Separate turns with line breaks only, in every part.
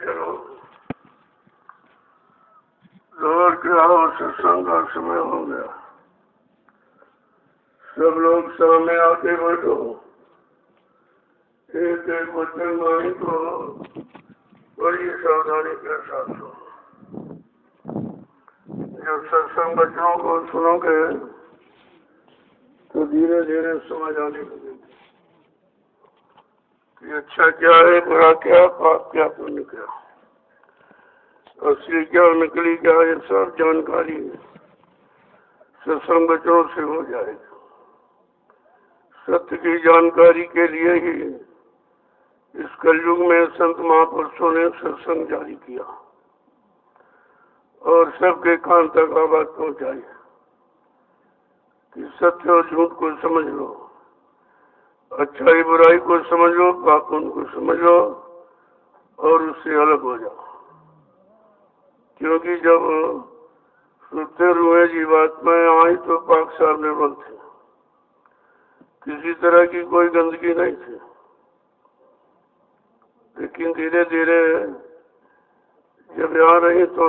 चलो दौड़ के आओ, सत्संग का समय हो गया। सब लोग सामने आके बैठो, एक एक वचन वाणी को बड़ी सावधानी के साथ सुनो। जब सत्संग वचनों को सुनोगे तो धीरे धीरे समझ आने लगेगी कि अच्छा क्या है, बुरा क्या, पाप क्या, पुण्य क्या, असली क्या, नकली क्या, ये सब जानकारी सत्संग वचनों से हो जाएगी। सत्य की जानकारी के लिए ही इस कलयुग में संत महापुरुषों ने सत्संग जारी किया और सबके कान तक आवाज पहुंचाई कि सत्य और झूठ को समझ लो, अच्छाई बुराई को समझ लो, पाप पुण्य को समझ लो और उससे अलग हो जाओ। क्योंकि जब सुनते हुए जीवात्माएं आई तो पाक साहब निर्मल थे, किसी तरह की कोई गंदगी नहीं थी। लेकिन धीरे धीरे जब यहाँ रही तो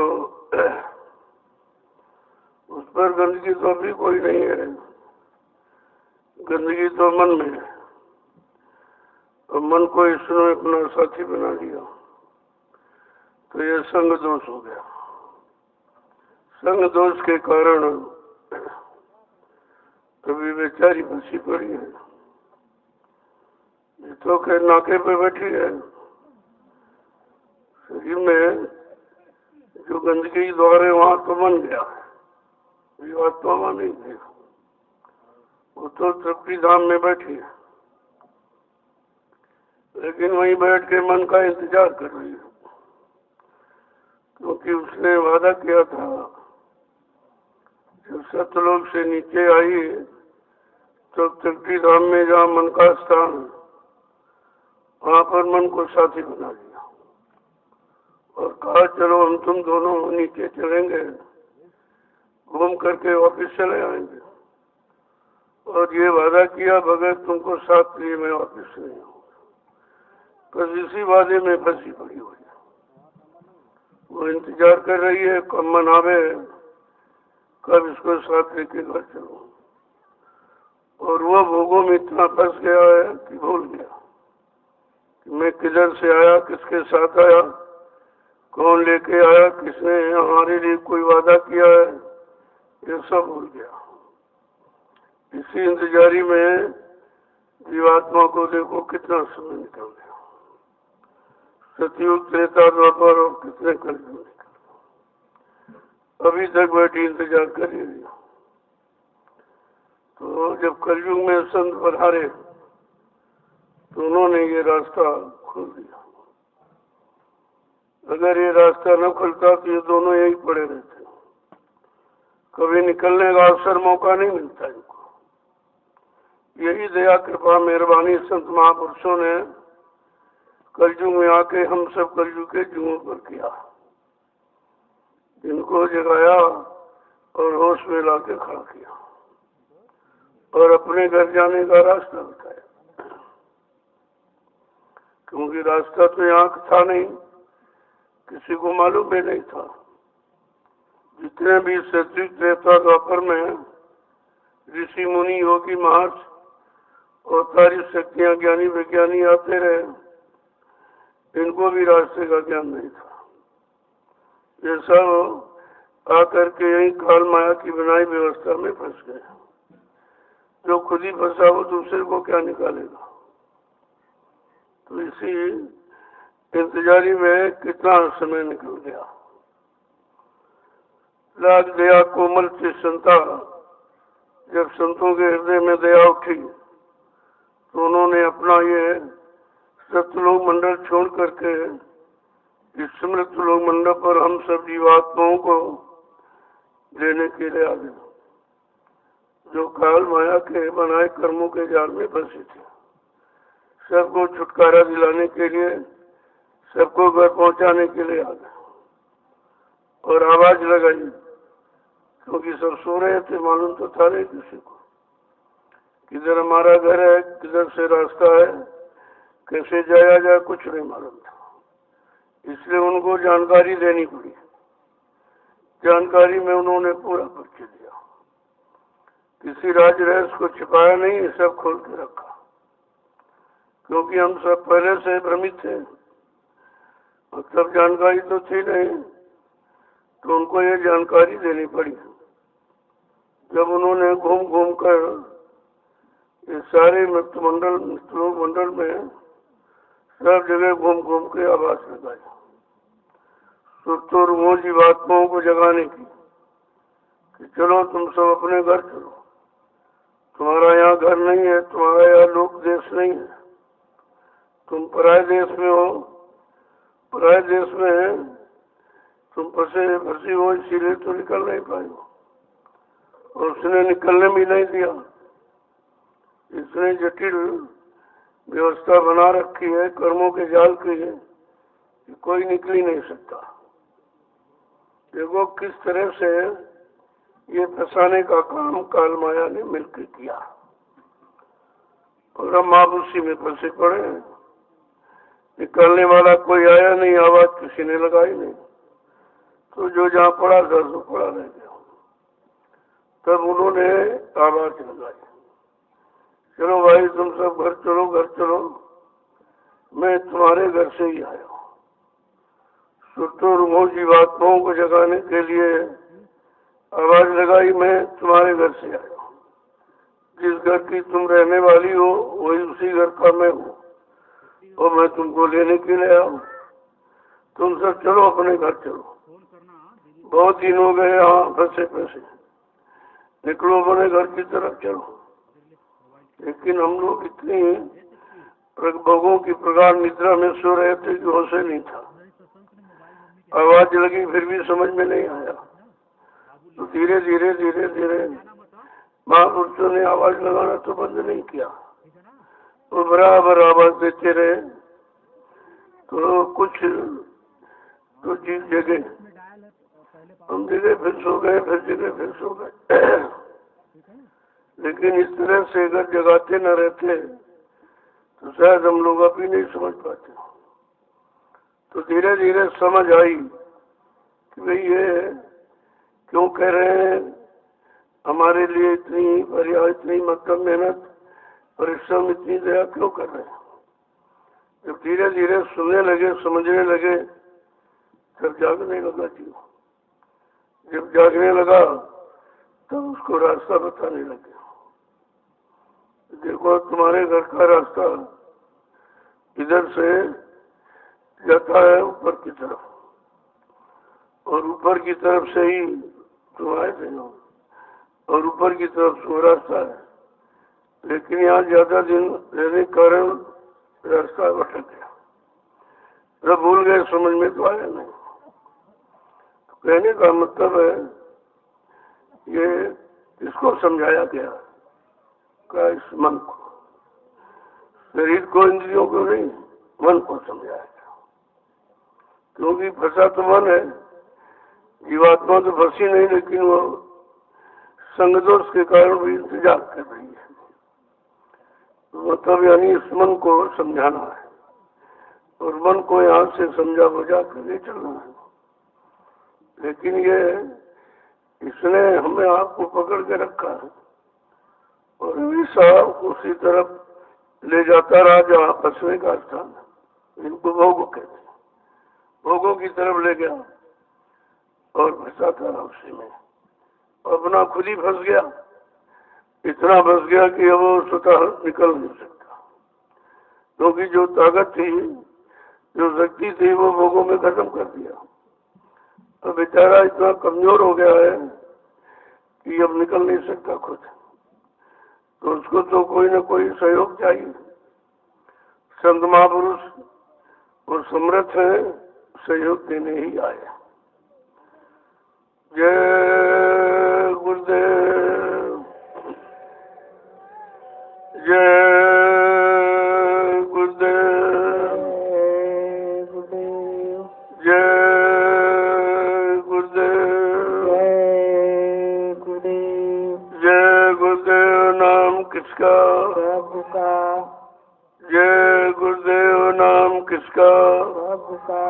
उस पर गंदगी तो अभी कोई नहीं है, गंदगी तो मन में है और मन को इसने अपना साथी बना लिया तो ये संग दोष हो गया। संग दोष के कारण अभी बेचारी फंसी पड़ी है, ये तो के नाके पे बैठी है। शरीर में जो गंदगी द्वारे वहां तो बन गया है, ये आत्मा नहीं है, वो तो तृप्ति धाम में बैठी है, लेकिन वहीं बैठ के मन का इंतजार कर रही है। क्योंकि उसने वादा किया था जब सतलोक से नीचे आई तो तृप्ति धाम में जहाँ मन का स्थान, वहां पर मन को साथी बना लिया और कहा चलो हम तुम दोनों नीचे चलेंगे, घूम करके वापिस चले आएंगे। और ये वादा किया बगैर तुमको साथ लिए मैं वापिस नहीं आऊंगा। बस इसी वादे में फंसी पड़ी हुई है, वो इंतजार कर रही है कब मन आवे, कब इसको साथ लेके घर चलो। और वो भोगों में इतना फंस गया है कि भूल गया कि मैं किधर से आया, किसके साथ आया, कौन लेके आया, किसने हमारे लिए कोई वादा किया है, ये सब भूल गया। इसी इंतजारी में जीवात्मा को देखो कितना समय निकल गया। सतयुग, त्रेता, द्वापर और कितने कलयुग निकल, अभी तक बैठी इंतजार कर रही है। तो जब कलयुग में संत पधारे तो उन्होंने ये रास्ता खोल दिया। अगर ये रास्ता न खुलता तो ये दोनों यही पड़े रहते, कभी निकलने का अवसर, मौका नहीं मिलता इनको। यही दया कृपा मेहरबानी संत महापुरुषों ने कलयुग में आके हम सब कलयुग के जुओं पर किया, इनको जगाया और होश में लाके खड़ा किया और अपने घर जाने का रास्ता बताया। क्योंकि रास्ता तो यहाँ था नहीं, किसी को मालूम भी नहीं था। जितने भी सतयुग, त्रेता, द्वापर में ऋषि मुनि, योगी, महर्षि और सारी शक्तियां, ज्ञानी विज्ञानी आते रहे, इनको भी रास्ते का ज्ञान नहीं था। ये सब आकर के यही काल माया की बनाई व्यवस्था में फंस गए। जो खुद ही फंसा वो दूसरे को क्या निकालेगा। तो इसी इंतजारी में कितना समय निकल गया। लाज दया कोमल से संता, जब संतों के हृदय में दया उठी तो उन्होंने अपना ये सतलोक मंडल छोड़ करके इस समृत लोक मंडल पर हम सब जीवात्माओं को लेने के लिए आ गए, जो काल माया के बनाए कर्मों के जाल में फंसे थे। सबको छुटकारा दिलाने के लिए, सबको घर पहुंचाने के लिए आ गए और आवाज लगाई। क्योंकि सब सो रहे थे, मालूम तो था नहीं किसी को किधर हमारा घर है, किधर से रास्ता है, कैसे जाया जाए, कुछ नहीं मालूम था। इसलिए उनको जानकारी देनी पड़ी। जानकारी में उन्होंने पूरा परिचय दिया, किसी राज रहस्य को छिपाया नहीं, सब खोल के रखा, क्योंकि हम सब पहले से भ्रमित थे और तब जानकारी तो थी नहीं, तो उनको ये जानकारी देनी पड़ी। जब उन्होंने घूम घूम कर ये सारे मंडल में सब जगह घूम घूम के आवाज लगाई, सुरतों रूहों जीवात्माओं को जगाने की कि चलो तुम सब अपने घर चलो, तुम्हारा यहाँ घर नहीं है, तुम्हारा यहाँ लोक देश नहीं है, तुम पराये देश में हो, पराये देश में तुम फंसी हो, इसीलिए तो निकल नहीं पाए हो। और उसने निकलने भी नहीं दिया, इसने जटिल व्यवस्था बना रखी है कर्मों के जाल की कि कोई निकल ही नहीं सकता। देखो किस तरह से ये फंसाने का काम काल माया ने मिलकर किया, और हम आप उसी में फंसे पड़े हैं। निकलने वाला कोई आया नहीं, आवाज किसी ने लगाई नहीं, तो जो जहाँ पड़ा था तो पड़ा रह गया। तब उन्होंने आवाज लगाई, चलो भाई तुम सब घर चलो, घर चलो, मैं तुम्हारे घर से ही आया हूँ। सुरतों रूहों जीवात्माओं को जगाने के लिए आवाज लगाई, मैं तुम्हारे घर से आया हूँ। जिस घर की तुम रहने वाली हो वही उसी घर का मैं हूँ, और मैं तुमको लेने के लिए आया हूँ। तुम सब चलो अपने घर चलो, बहुत दिन हो गए यहाँ फंसे फंसे, निकलो अपने घर की तरफ चलो। लेकिन हम लोग इतनी भोगों की प्रगाढ़ निद्रा में सो रहे थे कि होश नहीं था। आवाज लगी फिर भी समझ में नहीं आया, तो धीरे धीरे धीरे धीरे महापुरुषों ने आवाज लगाना तो बंद नहीं किया, वो बराबर आवाज देते रहे। तो कुछ तो चीज जगे, हम जगह फिर सो गए, फिर जगह फिर सो गए। लेकिन इस तरह से अगर जगाते न रहते तो शायद हम लोग अभी नहीं समझ पाते। तो धीरे धीरे समझ आई कि भाई ये क्यों कह रहे हैं, हमारे लिए इतनी मतलब मेहनत परिश्रम, इतनी दया क्यों कर रहे हैं। जब धीरे धीरे सुनने लगे, समझने लगे, तब जागने लगा जीव। जब जागने लगा तब उसको रास्ता बताने लगे। देखो तुम्हारे घर का रास्ता इधर से जाता है ऊपर की तरफ, और ऊपर की तरफ से ही तुम आए थे, और ऊपर की तरफ से रास्ता है। लेकिन यहाँ ज्यादा दिन रहने के कारण रास्ता भटक गया, जब भूल गए, समझ में तो आया नहीं। तो कहने का मतलब है ये इसको समझाया गया का इस मन को, शरीर को, इंद्रियों को नहीं, मन को समझाया गया। क्योंकि फंसा तो मन है, जीवात्मा तो फंसी नहीं, लेकिन वो संग दोष के कारण भी इंतजार कर रही है। मतलब यानी इस मन को समझाना है, और मन को यहाँ से समझा बुझा करके चलना है। लेकिन ये इसने हमें आपको पकड़ के रखा है, और हमेशा उसी तरफ ले जाता रहा जहाँ फंसने का स्थान है। इनको भोगों कहते हैं, भोगों की तरफ ले गया और फंसाता रहा उसी में, अपना खुद ही फंस गया। इतना फंस गया कि अब वो स्वतः निकल नहीं सकता, क्योंकि जो ताकत थी, जो शक्ति थी, वो भोगों में खत्म कर दिया। अब बेचारा इतना कमजोर हो गया है कि अब निकल नहीं सकता खुद, तो उसको तो कोई न कोई सहयोग चाहिए। संत महापुरुष और समर्थ है, सहयोग देने ही आए। जय गुरुदेव, जय गुरुदेव, जय गुरुदेव, जय गुरुदेव। नाम किसका?
प्रभु का।
जय गुरुदेव। नाम किसका?
प्रभु का।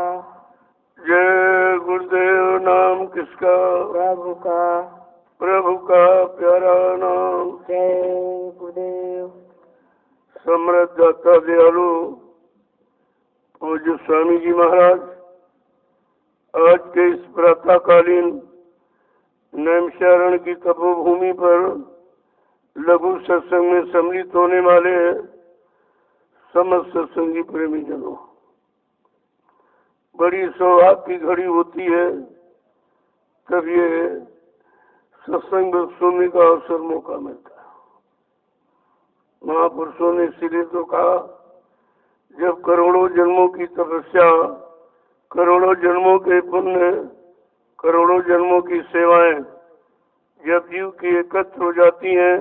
किसका?
प्रभु का।
प्रभु का प्यारा नाम।
जय गुरुदेव।
समृद्ध दाता दयालु पूज्य स्वामी जी महाराज, आज के इस प्रातःकालीन नैमिषारण्य की तपोभूमि पर लघु सत्संग में सम्मिलित होने वाले समस्त सत्संगी प्रेमी जनों, बड़ी सौभाग्य की घड़ी होती है तब ये सत्संग सुनने का अवसर मौका मिलता है। महापुरुषों ने इसीलिए तो कहा, जब करोड़ों जन्मों की तपस्या, करोड़ों जन्मों के पुण्य, करोड़ों जन्मों की सेवाएं जब जीव की एकत्र हो जाती हैं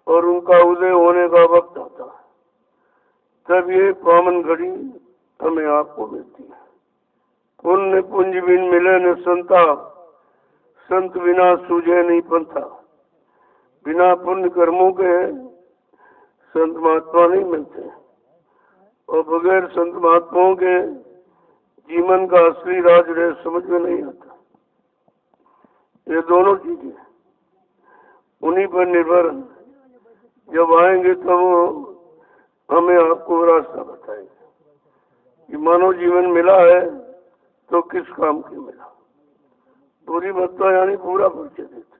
और उनका उदय होने का वक्त आता है, तब ये पावन घड़ी हमें आपको मिलती है। पुण्य पुंज बिन मिले न संता, संत बिना सूझे नहीं पंथा। बिना पुण्य कर्मों के संत महात्मा नहीं मिलते और बगैर संत महात्माओं के जीवन का असली राज रहे समझ में नहीं आता। ये दोनों चीजें उन्हीं पर निर्भर, जब आएंगे तो वो हमें आपको रास्ता बताएंगे कि मानव जीवन मिला है तो किस काम की मिला। पूरी बत्ता यानी पूरा परिचय देते।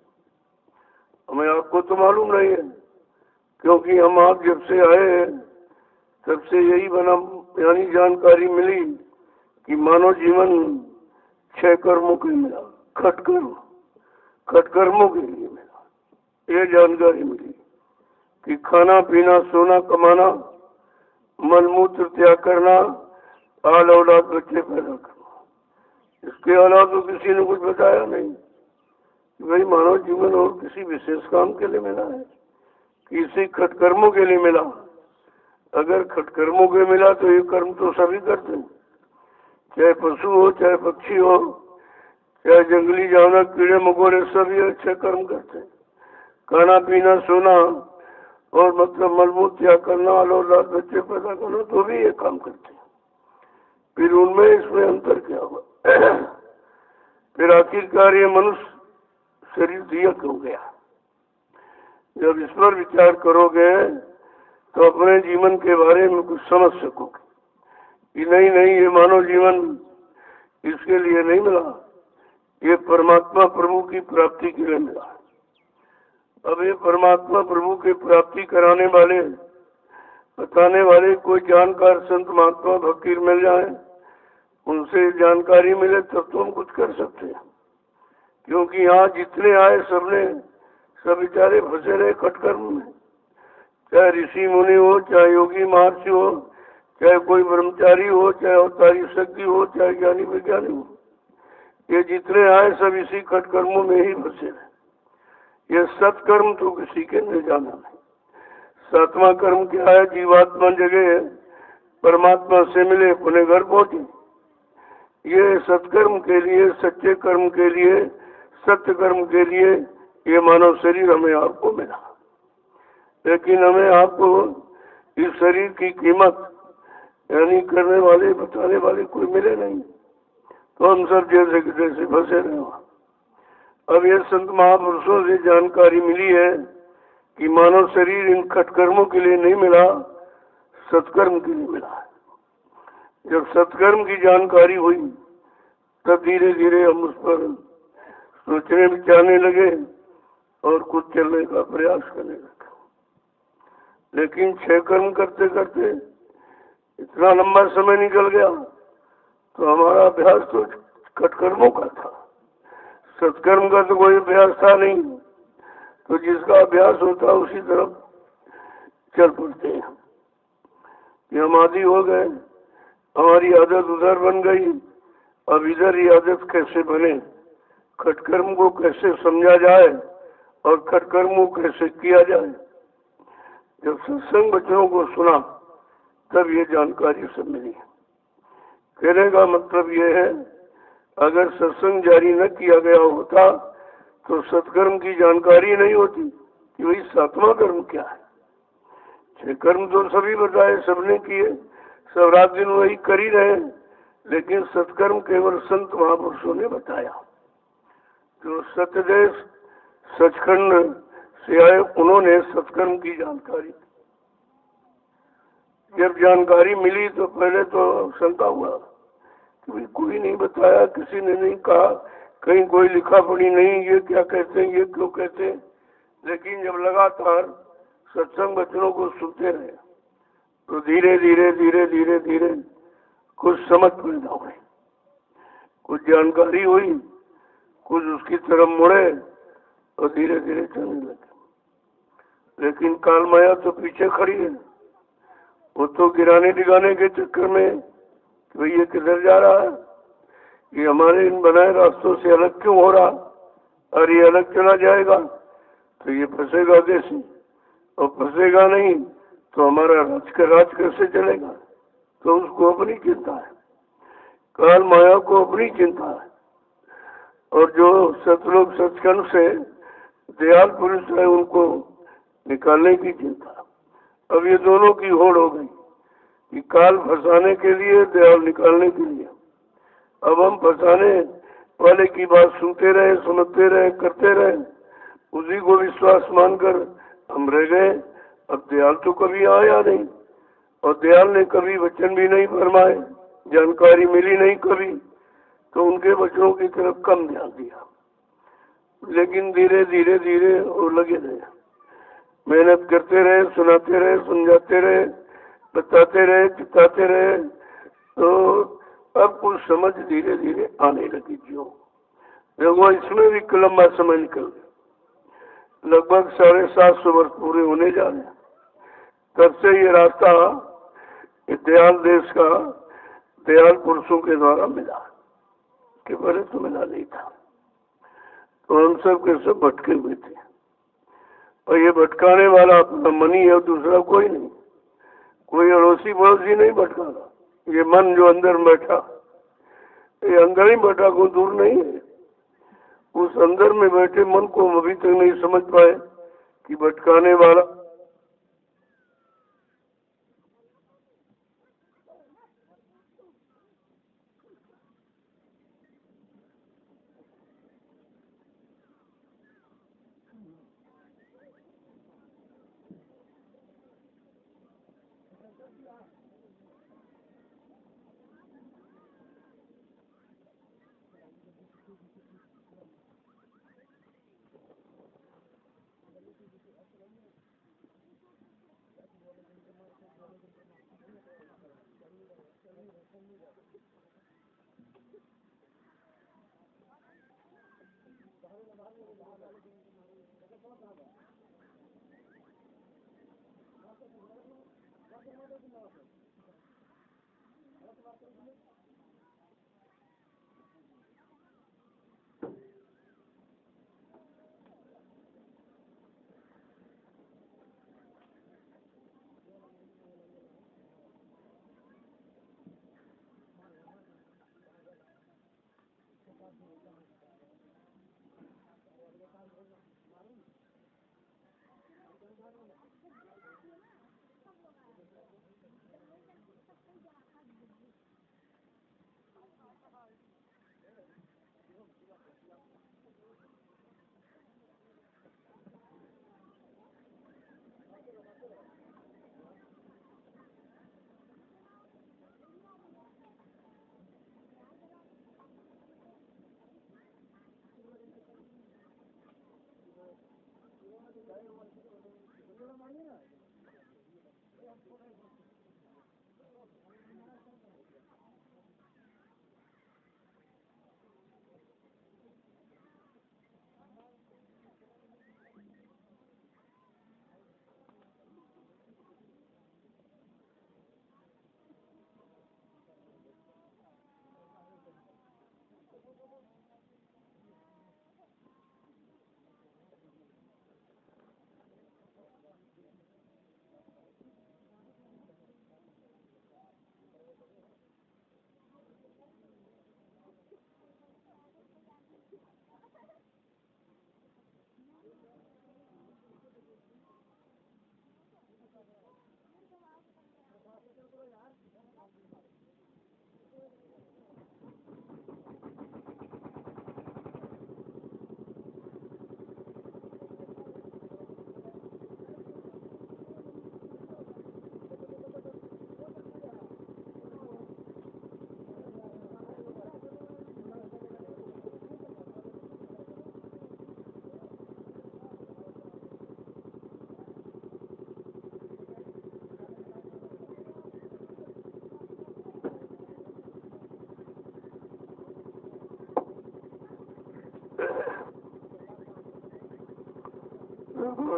हमें आपको तो मालूम नहीं है, क्योंकि हम आप जब से आए तब से यही बना यानी जानकारी मिली कि मानव जीवन 6 कर्मों के मिला, खटकर्मों के लिए मिला। ये जानकारी मिली कि खाना पीना सोना कमाना, मलमूत्र त्याग करना, आल औलाद बच्चे पैदा करना। इसके अलावा तो किसी ने कुछ बताया नहीं कि भाई मानव जीवन और किसी विशेष काम के लिए मिला है, किसी खटकर्मों के लिए मिला। अगर खटकर्मों के मिला तो ये कर्म तो सभी करते हैं, चाहे पशु हो, चाहे पक्षी हो, चाहे जंगली जानवर, कीड़े मकोड़े, सभी अच्छे कर्म करते हैं। खाना पीना सोना और मतलब मलमूत्र त्याग करना, औलाद बच्चे पैदा करना, तो भी ये काम करते हैं। फिर उनमें इसमें अंतर क्या हुआ? फिर आखिरकार ये मनुष्य शरीर दिया क्यों गया? जब इस पर विचार करोगे तो अपने जीवन के बारे में कुछ समझ सकोगे कि नहीं ये मानव जीवन इसके लिए नहीं मिला, ये परमात्मा प्रभु की प्राप्ति के लिए मिला। अब ये परमात्मा प्रभु की प्राप्ति कराने वाले, बताने वाले कोई जानकार संत महात्मा फकीर मिल जाए, उनसे जानकारी मिले तब तो हम कुछ कर सकते हैं। क्योंकि यहाँ जितने आए सबने सब बेचारे फंसे रहे खटकर्म में, चाहे ऋषि मुनि हो, चाहे योगी महर्षि हो, चाहे कोई ब्रह्मचारी हो, चाहे अवतारी शक्ति हो, चाहे ज्ञानी विज्ञानी हो, ये जितने आए सब इसी खटकर्मों में ही फंसे रहे। ये सत्कर्म तो किसी के नहीं जाना नहीं। 7वां कर्म क्या है? जीवात्मा जगह परमात्मा से मिले, अपने घर पहुंचे। ये सत्कर्म के लिए, सच्चे कर्म के लिए, सत्य कर्म के लिए ये मानव शरीर हमें आपको मिला। लेकिन हमें आपको इस शरीर की कीमत यानी करने वाले, बताने वाले कोई मिले नहीं, तो हम सब जैसे के जैसे फंसे रहे। अब ये संत महापुरुषों से जानकारी मिली है कि मानव शरीर इन खटकर्मों के लिए नहीं मिला, सत्कर्म के लिए मिला है। जब सत्कर्म की जानकारी हुई तब धीरे धीरे हम उस पर सोचने विचारने लगे और कुछ चलने का प्रयास करने लगे। लेकिन 6 कर्म करते करते इतना लंबा समय निकल गया तो हमारा अभ्यास तो खटकर्मों का था, सत्कर्म का तो कोई अभ्यास था नहीं। तो जिसका अभ्यास होता उसी तरफ चल पड़ते हैं कि हम आदी हो गए, हमारी आदत उधर बन गई। अब इधर ही आदत कैसे बने, खटकर्म को कैसे समझा जाए और खटकर्म को कैसे किया जाए। जब सत्संग बच्चों को सुना तब ये जानकारी सब मिली। कहने का मतलब ये है, अगर सत्संग जारी न किया गया होता तो सत्कर्म की जानकारी नहीं होती कि वही 7वां कर्म क्या है। 6 कर्म तो सभी बताए, सबने किए, सब रात दिन वही कर ही रहे, लेकिन सत्कर्म केवल संत महापुरुषों ने बताया। जो सत्यदेव सचखंड से आए उन्होंने सत्कर्म की जानकारी। जब जानकारी मिली तो पहले तो शंका हुआ कि कोई नहीं बताया, किसी ने नहीं कहा, कहीं कोई लिखा पढ़ी नहीं, ये क्या कहते हैं, ये क्यों कहते हैं। लेकिन जब लगातार सत्संग वचनों को सुनते रहे तो धीरे धीरे धीरे धीरे धीरे कुछ समझ पैदा हुई, कुछ जानकारी हुई, कुछ उसकी तरफ मुड़े और धीरे धीरे चलने लगे। लेकिन काल माया तो पीछे खड़ी है, वो तो गिराने डिगाने के चक्कर में कि भाई ये किधर जा रहा है, ये हमारे इन बनाए रास्तों से अलग क्यों हो रहा, और ये अलग चला जाएगा तो ये फंसेगा कैसे, और फंसेगा नहीं तो हमारा राज कैसे चलेगा। तो उसको अपनी चिंता है, काल माया को अपनी चिंता है। और जो सतलोक सचखंड से दयाल पुरुष है उनको निकालने की चिंता। अब ये दोनों की होड़ हो गई कि काल फंसाने के लिए, दयाल निकालने के लिए। अब हम फंसाने वाले की बात सुनते रहे, समझते रहे, करते रहे, उसी को विश्वास मानकर हम रह गए। अब दयाल तो कभी आया नहीं, और दयाल ने कभी वचन भी नहीं फरमाए, जानकारी मिली नहीं कभी, तो उनके वचनों की तरफ कम ध्यान दिया। लेकिन धीरे धीरे धीरे वो लगे रहे, मेहनत करते रहे, सुनाते रहे, समझाते रहे, बताते रहे, चिताते रहे, तो अब कुछ समझ धीरे धीरे आने लगी। देखो इसमें भी लंबा समय निकल गया, लगभग 750 वर्ष पूरे होने जा रहे हैं। तब से ये रास्ता दयाल देश का दयाल पुरुषों के द्वारा मिला, के पहले तो मिला नहीं था। तो हम सब के सब भटके हुए थे, और ये भटकाने वाला अपना मन ही है, दूसरा कोई नहीं, कोई अड़ोसी पड़ोसी नहीं भटका रहा। ये मन जो अंदर बैठा, ये अंदर ही बैठा, कोई दूर नहीं है। उस अंदर में बैठे मन को हम अभी तक नहीं समझ पाए कि भटकाने वाला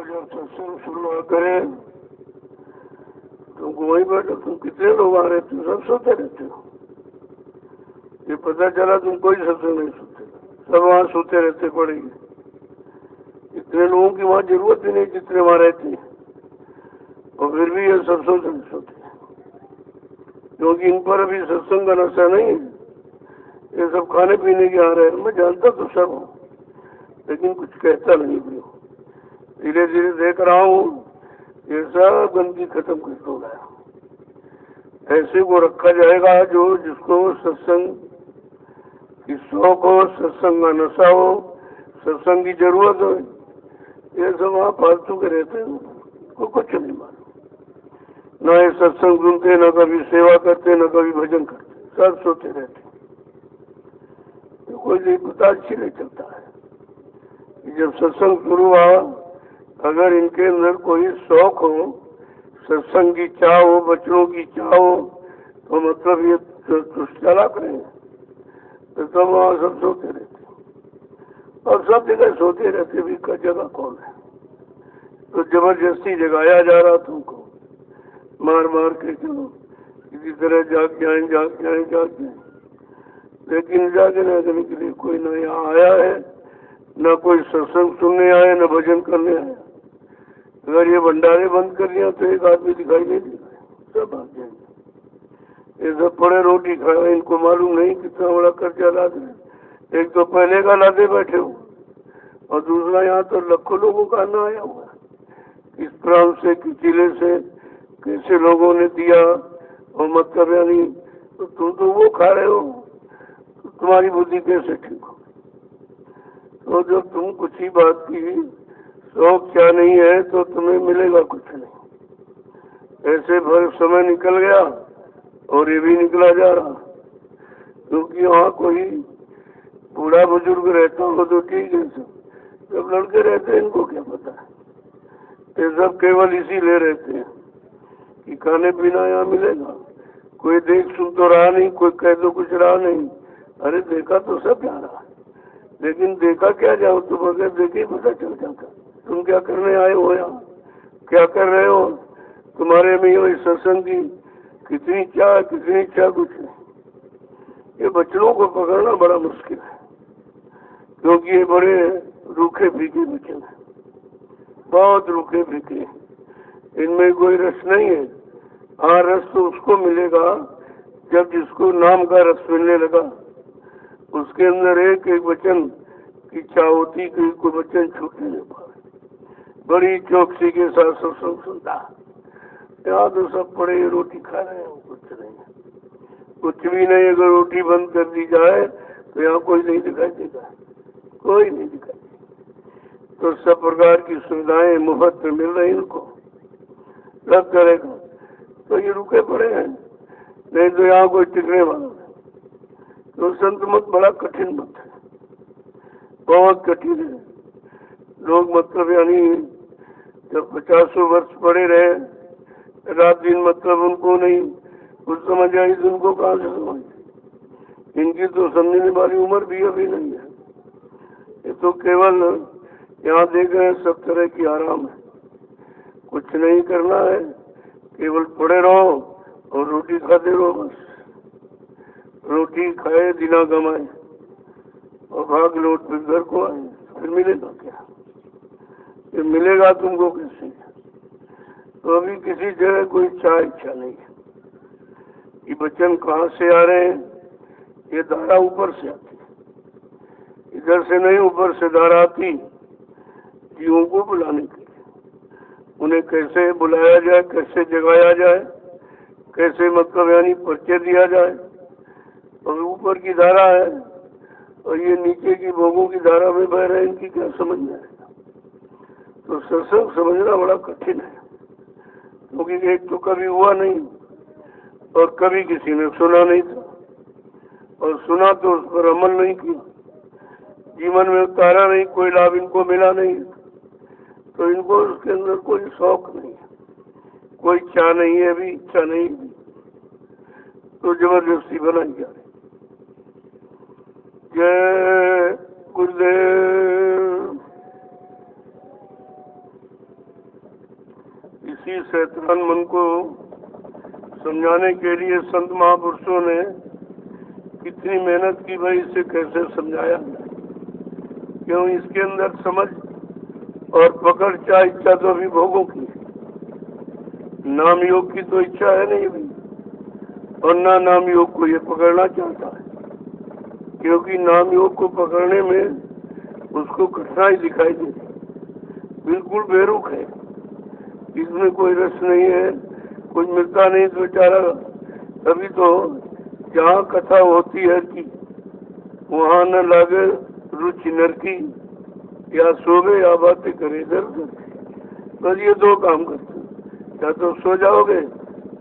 जब सत्संग शुरुआत करें तुमको वहीं बैठो, तुम कितने लोग आ रहे थे, सब सोते रहते हो। ये पता चला तुम कोई सत्संग नहीं सुनते, सब वहाँ सोते रहते पड़ेंगे। इतने लोगों की वहाँ जरूरत भी नहीं जितने वहाँ रहते हैं, और फिर भी ये सब सोते क्योंकि इन पर अभी सत्संग का नशा नहीं है। ये सब खाने पीने के आ रहे हैं, मैं जानता तो सब हूँ, लेकिन कुछ कहता नहीं भी हूँ। धीरे धीरे देख रहा हूँ ये सब गंदगी खत्म कर दूंगा। ऐसे को रखा जाएगा जो जिसको सत्संग की शौक हो, सत्संग का नशा हो, सत्संग की जरूरत हो। ये सब वहाँ फालतू के रहते हैं, को कुछ नहीं मालूम। न ये सत्संग सुनते, न कभी सेवा करते, न कभी भजन करते, सब सोते रहते। तो कोई पता अच्छी नहीं चलता है। जब सत्संग शुरू हुआ, अगर इनके अंदर कोई शौक हो, सत्संग की चाह हो, बच्चों की चाह हो, तो मतलब ये चला करेंगे। तो सब वहाँ सब सोते रहते और सब जगह सोते रहते भी का जगह कौन है। तो जबरदस्ती जगाया जा रहा तुमको, मार मार के चलो किसी तरह जाग जाए। लेकिन जागने के लिए कोई न यहाँ आया है, न कोई सत्संग सुनने आया, न भजन करने आया। अगर ये भंडारे बंद कर दिया तो एक आदमी दिखाई नहीं देगा, सब भाग जाएंगे। ये सब पड़े रोटी खाए, इनको मालूम नहीं कितना बड़ा कर्जा ला दे। एक तो पहले का लादे बैठे हो, और दूसरा यहाँ तो लाखों लोगों का आना आया हुआ है। इस प्रांत से, किले से कैसे लोगों ने दिया, और मतलब यानी तो तुम तो वो खा रहे हो, तो तुम्हारी बुद्धि कैसे ठीक हो। तो जब तुम कुछ ही बात की शौक क्या नहीं है तो तुम्हें मिलेगा कुछ नहीं। ऐसे भर समय निकल गया और ये भी निकला जा रहा, क्योंकि वहाँ कोई बूढ़ा बुजुर्ग रहता हो तो ठीक है। जब लड़के रहते हैं इनको क्या पता है, ये सब केवल इसीलिए रहते हैं कि खाने पीना यहाँ मिलेगा। कोई देख सुन तो रहा नहीं, कोई कह तो कुछ रहा नहीं। अरे देखा तो सब जा रहा, लेकिन देखा क्या जाओ, तो बगैर देखे ही पता चल जाता तुम क्या करने आए हो, यहाँ क्या कर रहे हो। तुम्हारे में ये सत्संग की कितनी चाह, कितनी चाह, कुछ नहीं। ये बच्चों को पकड़ना बड़ा मुश्किल है, क्योंकि ये बड़े रूखे फीके बच्चे हैं, बहुत रूखे फीके। इनमें कोई रस नहीं है। हाँ, रस तो उसको मिलेगा जब जिसको नाम का रस मिलने लगा। उसके अंदर एक एक वचन की इच्छा होती कि कोई वचन छूटने नहीं पाए, बड़ी चौकसी के साथ सत्संग सुनता। यहाँ तो सब पड़े रोटी खा रहे हैं, कुछ नहीं, कुछ भी नहीं। अगर रोटी बंद कर दी जाए तो यहाँ कोई नहीं दिखाई देगा, कोई नहीं दिखाई देगा। तो सब प्रकार की सुविधाएं मुफ्त में मिल रही इनको, सब करेगा तो ये रुके पड़े हैं। नहीं तो यहाँ कोई टिकने वाला नहीं। तो संत मत बड़ा कठिन मत है, बहुत कठिन है। लोग मतलब यानी जब 50 वर्ष पड़े रहे, रात दिन मतलब उनको नहीं कुछ समझ आई, तो उनको कहाँ से समझ। इनकी तो समझने वाली उम्र भी अभी नहीं है। ये तो केवल यहाँ देख रहे हैं सब तरह की आराम है, कुछ नहीं करना है, केवल पड़े रहो और रोटी खाते रहो बस। रोटी खाए दिना कमाए और भाग लौट फिर घर को आए, फिर मिलेगा क्या? ये मिलेगा तुमको कैसे? तो अभी किसी जगह कोई इच्छा नहीं है। ये वचन कहाँ से आ रहे हैं? ये धारा ऊपर से आती है, इधर से नहीं, ऊपर से धारा आती जीवों को बुलाने के लिए। उन्हें कैसे बुलाया जाए, कैसे जगाया जाए, कैसे मतलब यानी परिचय दिया जाए। और ऊपर की धारा है और ये नीचे की भोगों की धारा में बह रहे हैं, इनकी क्या समझ में आएगा? तो सत्संग समझना बड़ा कठिन है, क्योंकि एक तो कभी हुआ नहीं और कभी किसी ने सुना नहीं था, और सुना तो उस पर अमल नहीं किया, जीवन में उतारा नहीं, कोई लाभ इनको मिला नहीं। तो इनको उसके अंदर कोई शौक नहीं है, कोई इच्छा नहीं है, अभी इच्छा नहीं है, तो जबरदस्ती बनाई जा रही। जय गुरुदेव। समझाने के लिए संत महापुरुषों ने कितनी मेहनत की, भाई इसे कैसे समझाया, क्यों इसके अंदर समझ और पकड़ क्या इच्छा तो अभी भोगों की, नाम योग की तो इच्छा है नहीं अभी, और ना नाम योग को ये पकड़ना चाहता है, क्योंकि नाम योग को पकड़ने में उसको कठिनाई दिखाई देती, बिल्कुल बेरुख है, इसमें कोई रस नहीं है, कुछ मिलता नहीं तो बेचारा। तभी तो जहाँ कथा होती है कि वहाँ न लागे रुचि नर की, या सोवे या बातें करे इधर उधर, बस ये दो काम करते, या तो सो जाओगे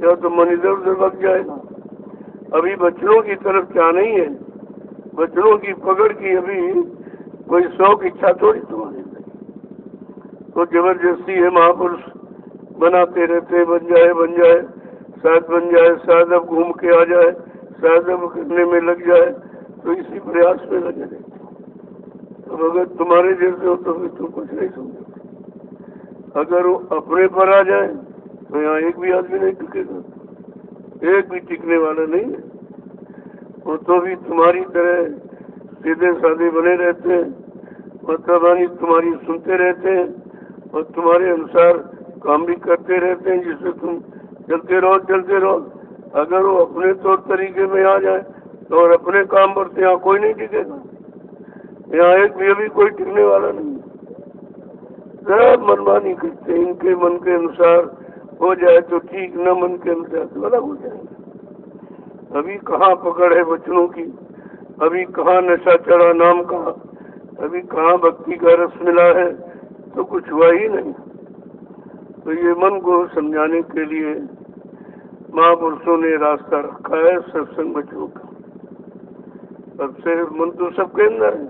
या तो मन इधर उधर भग जाएगा। अभी बच्चों की तरफ क्या नहीं है, बच्चों की पकड़ की अभी कोई शौक इच्छा थोड़ी तुम्हारे अंदर, तो जबरदस्ती है महापुरुष बनाते रहते, बन जाए शायद बन जाए, शायद अब घूम के आ जाए, शायद अब करने में लग जाए, तो इसी प्रयास में लगे रहते। अब अगर तुम्हारे जैसे हो तो फिर तुम कुछ नहीं समझोगे। अगर वो अपने पर आ जाए तो यहाँ एक भी आदमी नहीं टिकेगा, एक भी टिकने वाला नहीं है। वो तो भी तुम्हारी तरह सीधे साधे बने रहते हैं, मतलब तुम्हारी सुनते रहते हैं और तुम्हारे अनुसार काम भी करते रहते हैं, जिससे तुम चलते रहो। अगर वो अपने तौर तरीके में आ जाए तो और अपने काम पर तो यहाँ कोई नहीं टिकेगा, यहाँ एक भी अभी कोई टिकने वाला नहीं। सब मनमानी करते हैं, इनके मन के अनुसार हो जाए तो ठीक, न मन के अनुसार तो अलग हो जाएंगे। अभी कहाँ पकड़ है वचनों की, अभी कहाँ नशा चढ़ा नाम का, अभी कहाँ भक्ति का रस मिला है, तो कुछ हुआ ही नहीं। तो ये मन को समझाने के लिए महापुरुषों ने रास्ता रखा है सत्संग बच्चों का। सबसे मन तो सबके अंदर है,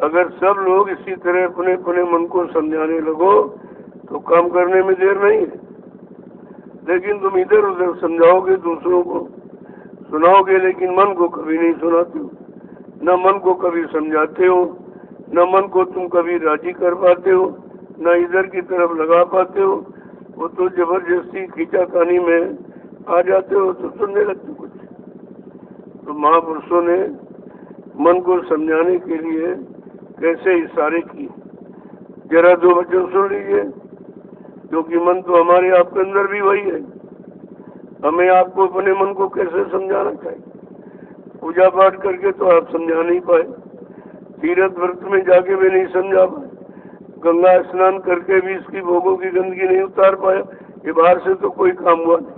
अगर सब लोग इसी तरह अपने अपने मन को समझाने लगो तो काम करने में देर नहीं है। लेकिन तुम इधर उधर समझाओगे, दूसरों को सुनाओगे, लेकिन मन को कभी नहीं सुनाते हो, न मन को कभी समझाते हो, न मन को तुम कभी राजी कर पाते हो, न इधर की तरफ लगा पाते हो। वो तो जबरदस्ती खींचातानी में आ जाते हो तो सुनने लगते कुछ। तो महापुरुषों ने मन को समझाने के लिए कैसे इशारे किए, जरा दो वचन सुन लीजिए, क्योंकि मन तो हमारे आपके अंदर भी वही है। हमें आपको अपने मन को कैसे समझाना चाहिए। पूजा पाठ करके तो आप समझा नहीं पाए, तीर्थ व्रत में जाके भी नहीं समझा पाए, गंगा स्नान करके भी इसकी भोगों की गंदगी नहीं उतार पाया, ये बाहर से तो कोई काम हुआ नहीं।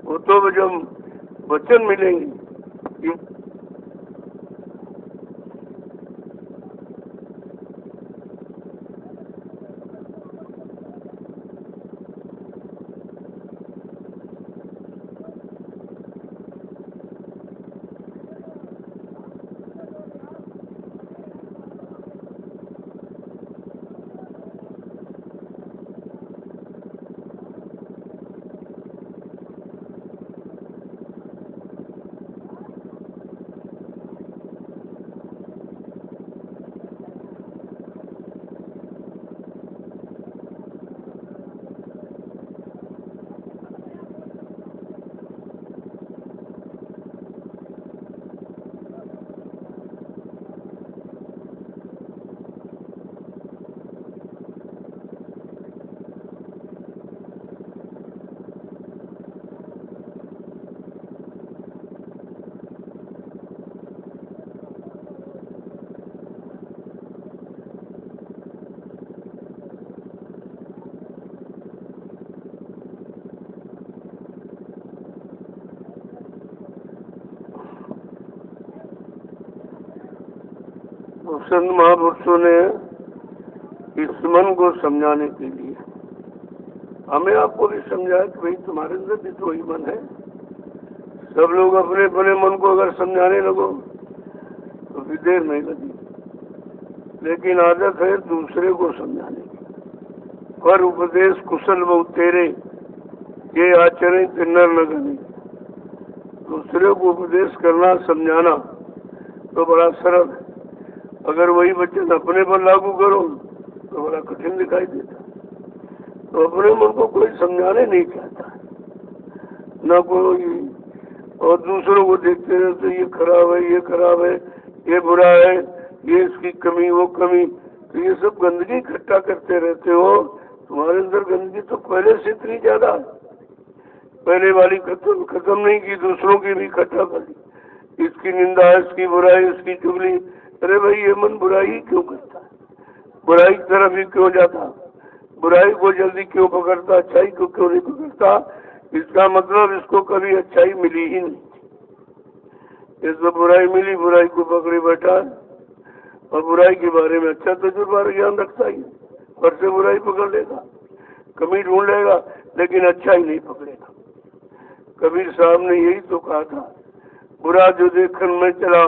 वो तो जब वचन मिलेंगे संत महापुरुषों ने इस मन को समझाने के लिए हमें आपको भी समझाया कि भाई तुम्हारे अंदर भी तो वही मन है। सब लोग अपने अपने मन को अगर समझाने लगो तो फिर देर नहीं लगी, लेकिन आदत है दूसरे को समझाने की। पर उपदेश कुशल बहु तेरे, ये आचरण तिन्नर न गने। दूसरे को उपदेश करना समझाना तो बड़ा सरल है, अगर वही वचन अपने पर लागू करो तो बड़ा कठिन दिखाई देता। तो अपने मन को कोई समझाने नहीं चाहता, ना कोई, और दूसरों को देखते रहते ये खराब है, ये खराब है, ये बुरा है, ये इसकी कमी, वो कमी, तो ये सब गंदगी इकट्ठा करते रहते हो। तुम्हारे अंदर गंदगी तो पहले से इतनी ज्यादा है, पहले वाली खत्म नहीं की, दूसरों की भी इकट्ठा कर ली। इसकी निंदा, इसकी बुराई, इसकी चुगली। अरे भाई ये मन बुराई क्यों करता है, बुराई की तरफ ही क्यों जाता, बुराई को जल्दी क्यों पकड़ता, अच्छाई को क्यों नहीं पकड़ता? इसका मतलब इसको कभी अच्छाई मिली ही नहीं, इसको बुराई मिली, बुराई को पकड़े बैठा है, और बुराई के बारे में अच्छा तजुर्बा ज्ञान रखता ही, पर से बुराई पकड़ लेगा, कमी ढूंढ लेगा, लेकिन अच्छाई नहीं पकड़ेगा। कबीर साहब ने यही तो कहा था, बुरा जो देखन में चला,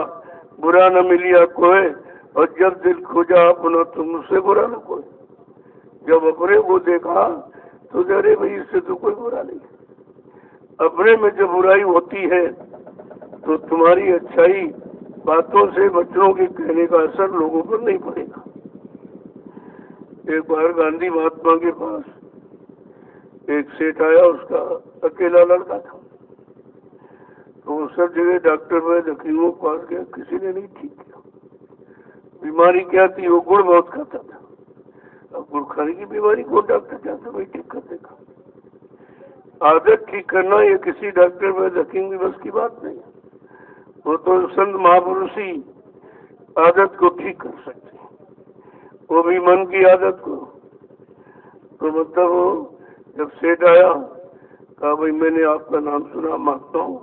बुरा न मिलिया कोई, और जब दिल खोजा अपना तो मुझसे बुरा न कोई। जब अपने को देखा तो अरे भाई इससे तो कोई बुरा नहीं। अपने में जब बुराई होती है तो तुम्हारी अच्छाई बातों से, बच्चों के कहने का असर लोगों पर नहीं पड़ेगा। एक बार गांधी महात्मा के पास एक सेठ आया, उसका अकेला लड़का था, तो वो सब जगह डॉक्टर वैद्य हकीमों के पास गया, किसी ने नहीं ठीक किया। बीमारी क्या थी? वो गुड़ बहुत खाता था। अब गुड़ खाने की बीमारी को डॉक्टर चाहते भाई ठीक कर देगा। आदत ठीक करना ये किसी डॉक्टर वैद्य हकीम की बस की बात नहीं है, वो तो संत महापुरुष ही आदत को ठीक कर सकते हैं, वो भी मन की आदत को। तो मतलब वो जब सेठ आया, कहा भाई मैंने आपका नाम सुना, मांगता हूँ,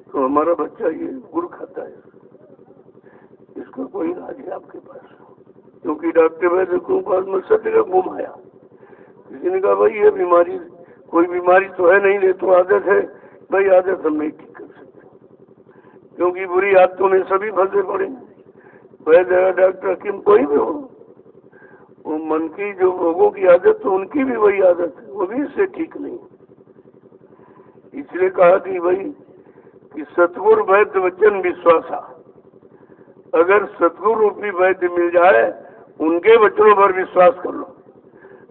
तो हमारा बच्चा ये गुड़ खाता है, इसका कोई इलाज है आपके पास? क्योंकि डॉक्टर वैद्य के पास में सब जगह घुमाया। किसी ने कहा भाई ये बीमारी, कोई बीमारी तो है नहीं, ये तो आदत है। भाई आदत हम नहीं ठीक कर सकते, क्योंकि बुरी आदतों में सभी फंसे पड़े, वैद्य डॉक्टर हकीम कोई भी हो। वो मन की जो लोगों की आदत, तो उनकी भी वही आदत है, वो भी इससे ठीक नहीं। इसलिए कहा कि भाई कि सतगुरु वैद्य वचन विश्वासा, अगर सतगुरु रूपी वैद्य मिल जाए, उनके वचनों पर विश्वास कर लो,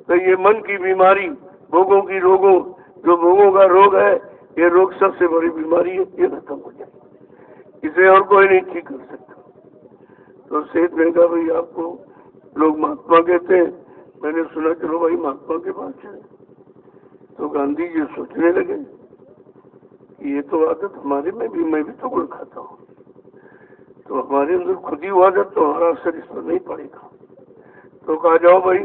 तो ये मन की बीमारी, भोगों की रोगों, जो भोगों का रोग है, ये रोग सबसे बड़ी बीमारी है, ये खत्म हो जाए, इसे और कोई नहीं ठीक कर सकता। तो सेठ ने कहा भाई आपको लोग महात्मा कहते हैं, मैंने सुना, चलो भाई महात्मा के पास चले। तो गांधी जी सोचने लगे कि ये तो आदत हमारे में भी, मैं भी तो गुड़ खाता हूँ, तो हमारे अंदर खुद ही वो आदत, तो हमारा असर इस पर नहीं पड़ेगा। तो कहा जाओ भाई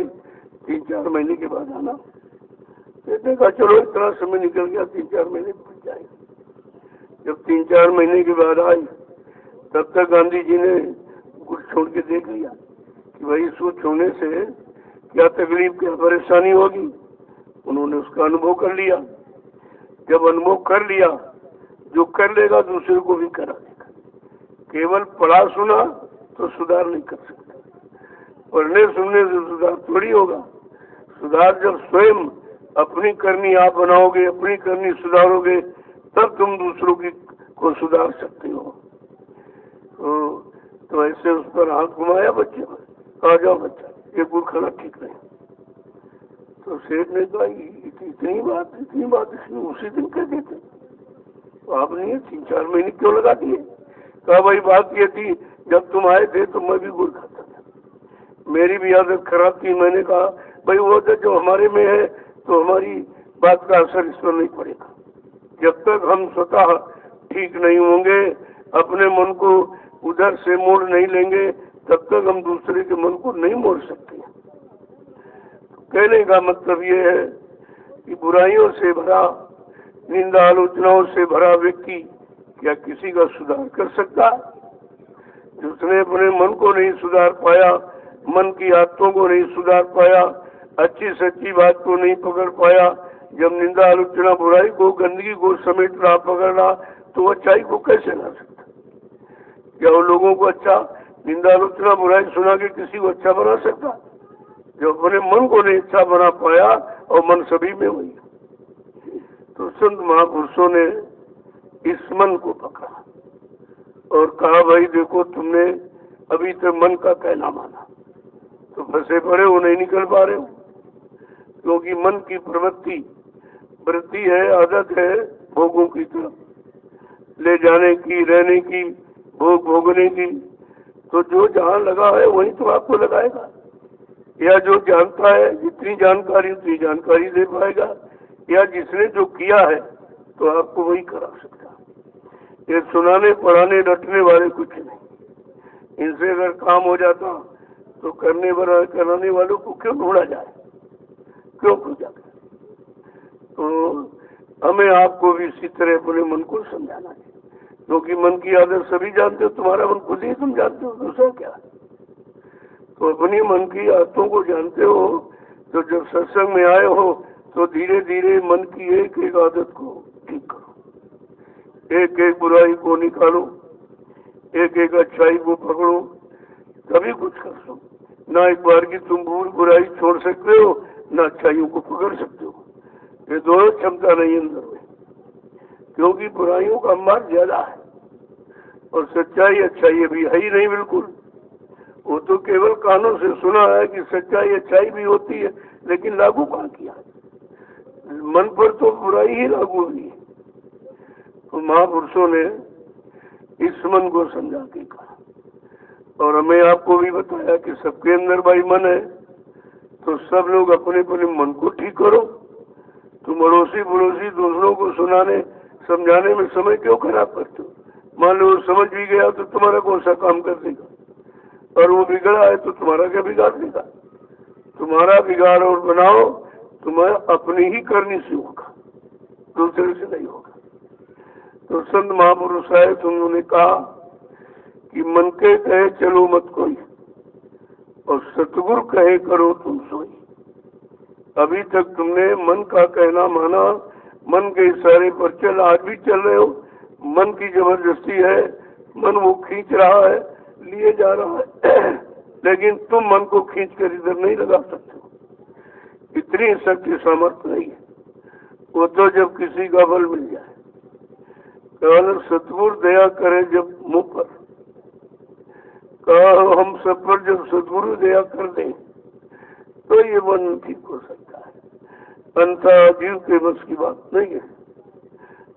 3-4 महीने के बाद आना। कहते कहा चलो, इतना समय निकल गया, 3-4 महीने बीत जाएंगे। जब 3-4 महीने के बाद आई, तब तक गांधी जी ने गुड़ छोड़ के देख लिया कि भाई इसको छोड़ने से क्या तकलीफ, क्या परेशानी होगी। उन्होंने उसका अनुभव कर लिया। जब अनुभव कर लिया, जो कर लेगा दूसरे को भी करा देगा। केवल पढ़ा सुना तो सुधार नहीं कर सकता, पढ़ने सुनने से सुधार थोड़ी होगा। सुधार जब स्वयं अपनी करनी आप बनाओगे, अपनी करनी सुधारोगे, तब तुम दूसरों की को सुधार सकते हो। तो ऐसे उस पर हाथ घुमाया बच्चे पर, आ जाओ बच्चा, ये गुड़ खाना ठीक नहीं। तो सेठ ने कहा इतनी बात इसने उसी दिन कह देते, तो आपने 3-4 महीने क्यों लगा दिए? कहा भाई बात ये थी, जब तुम आए थे तो मैं भी गुड़ खाता था, मेरी भी आदत खराब थी। मैंने कहा भाई वो जो हमारे में है, तो हमारी बात का असर इस पर नहीं पड़ेगा। जब तक हम स्वतः ठीक नहीं होंगे, अपने मन को उधर से मोड़ नहीं लेंगे, तब तक हम दूसरे के मन को नहीं मोड़ सकते। कहने का मतलब ये है कि बुराइयों से भरा, निंदा आलोचनाओं से भरा व्यक्ति क्या किसी का सुधार कर सकता? जिसने अपने मन को नहीं सुधार पाया, मन की आदतों को नहीं सुधार पाया, अच्छी सच्ची बात को नहीं पकड़ पाया, जब निंदा आलोचना बुराई को, गंदगी को समेट रहा, पकड़ रहा, तो अच्छाई को कैसे ला सकता? क्या वो लोगों को अच्छा, निंदा आलोचना बुराई सुना के किसी को अच्छा बना सकता? जो अपने मन को नहीं अच्छा बना पाया, और मन सभी में हुई। तो संत महापुरुषों ने इस मन को पकड़ा और कहा भाई देखो, तुमने अभी तक मन का कहना माना, तो फंसे पड़े हो, नहीं निकल पा रहे हो, क्योंकि मन की प्रवृत्ति वृत्ति है, आदत है भोगों की तरफ ले जाने की, रहने की, भोग भोगने की। तो जो जहाँ लगा है वहीं तो आपको लगाएगा, या जो जानता है जितनी जानकारी उतनी जानकारी दे पाएगा, या जिसने जो किया है तो आपको वही करा सकता है। ये सुनाने पढ़ाने रटने वाले कुछ नहीं। इनसे अगर काम हो जाता तो कराने वालों को क्यों ढूंढा जाए, क्यों खोजा जाए? तो हमें आपको भी इसी तरह अपने मन को समझाना है, क्योंकि मन की आदत सभी जानते हो, तुम्हारा मन खुद ही तुम जानते हो, दूसरा क्या। तो अपनी मन की आदतों को जानते हो, तो जब सत्संग में आए हो तो धीरे धीरे मन की एक एक आदत को ठीक करो, एक एक बुराई को निकालो, एक एक अच्छाई को पकड़ो, तभी कुछ कर सो। ना एक बार की तुम बुराई छोड़ सकते हो, ना अच्छाइयों को पकड़ सकते हो। ये दोनों क्षमता नहीं अंदर में, क्योंकि बुराइयों का मार्ग ज्यादा है और सच्चाई अच्छाई भी है ही नहीं बिल्कुल। वो तो केवल कानों से सुना है कि सच्चाई अच्छाई भी होती है, लेकिन लागू कहाँ किया? मन पर तो बुराई ही लागू हुई है। तो महापुरुषों ने इस मन को समझा के कहा, और हमें आपको भी बताया कि सबके अंदर भाई मन है, तो सब लोग अपने अपने मन को ठीक करो। तुम अड़ोसी पड़ोसी दूसरों को सुनाने समझाने में समय क्यों खराब करते हो? मान लो समझ भी गया तो तुम्हारा कौन सा काम कर देगा, और वो बिगड़ा है तो तुम्हारा क्या बिगाड़ देगा? तुम्हारा बिगाड़ और बनाओ तुम्हें अपनी ही करनी से होगा, दूसरे से नहीं होगा। तो संत महापुरुष आए तो उन्होंने कहा कि मन के कहे चलो मत कोई, और सतगुरु कहे करो तुम सोई। अभी तक तुमने मन का कहना माना, मन के इशारे पर चल, आज भी चल रहे हो। मन की जबरदस्ती है, मन वो खींच रहा है, लिए जा रहा है, लेकिन तुम मन को खींच कर इधर नहीं लगा सकते हो, इतनी शक्ति सामर्थ्य नहीं है। वो तो जब किसी का बल मिल जाए, केवल सतगुरु दया करे जब मुंह पर, कहा हम सब पर जब सतगुरु दया कर दे तो ये मन ठीक हो सकता है। अंतः जीव के बस की बात नहीं है।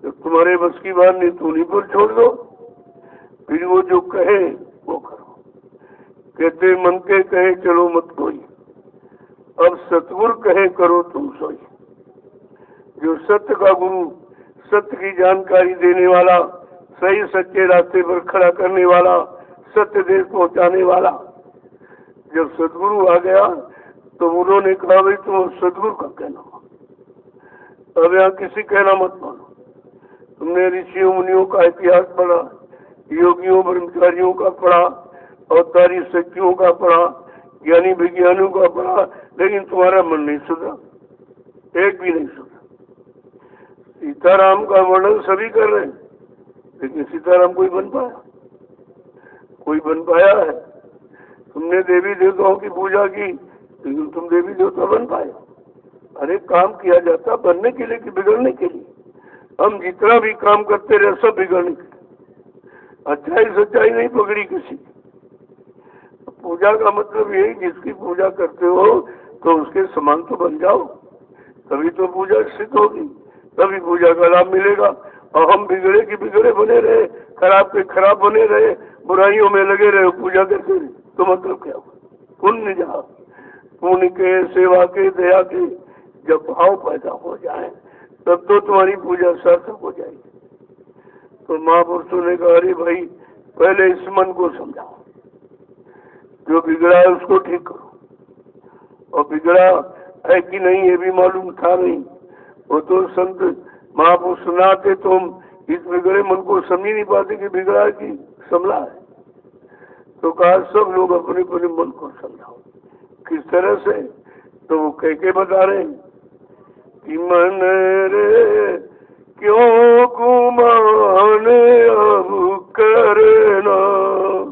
जब तुम्हारे बस की बात नहीं तो उन्हीं पर छोड़ दो, फिर वो जो कहे वो करो। कहते मन के कहे चलो मत कोई, अब सतगुरु कहे करो तुम सोई। जो सत्य का गुरु, सत्य की जानकारी देने वाला, सही सच्चे रास्ते पर खड़ा करने वाला, सत्य देश पहुंचाने वाला, जब सतगुरु आ गया तो उन्होंने कहा भाई तुम सतगुरु का कहना, अब यहाँ किसी कहना मत मानो। तुमने ऋषियों मुनियों का इतिहास पढ़ा, योगियों ब्रह्मचारियों का पढ़ा, अवतारी शक्तियों का पढ़ा, ज्ञानी विज्ञानियों का पढ़ा, लेकिन तुम्हारा मन नहीं सुधरा, एक भी नहीं सुधरा। सीताराम का वर्णन सभी कर रहे हैं, लेकिन सीताराम कोई बन पाया? कोई बन पाया है? तुमने देवी देवताओं की पूजा की, लेकिन तुम देवी देवता बन पाए? अरे काम किया जाता बनने के लिए कि बिगड़ने के लिए? हम जितना भी काम करते रहे सब बिगड़ने के लिए, अच्छाई सच्चाई नहीं पकड़ी किसी। पूजा का मतलब यही, जिसकी पूजा करते हो तो उसके समान तो बन जाओ, तभी तो पूजा सिद्ध होगी, तभी पूजा का लाभ मिलेगा। और हम बिगड़े की बिगड़े बने रहे, खराब के खराब बने रहे, बुराइयों में लगे रहे, पूजा करते रहे, तो मतलब क्या हुआ? पुण्य जहाँ पुण्य के, सेवा के, दया के जब भाव पैदा हो जाए तब तो तुम्हारी पूजा सार्थक हो जाएगी। तो महापुरुषों ने कहा अरे भाई पहले इस मन को समझाओ, जो बिगड़ा है उसको ठीक करो, और बिगड़ा है कि नहीं ये भी मालूम था नहीं। वो तो संत महापुरुष सुनाते तो हम इस बिगड़े मन को समझ नहीं पाते कि बिगड़ा है कि संभला है। तो कहा सब लोग अपने अपने मन को समझाओ। किस तरह से? तो वो कह के बता रहे हैं कि मन रे क्यों गुमाने अब करना,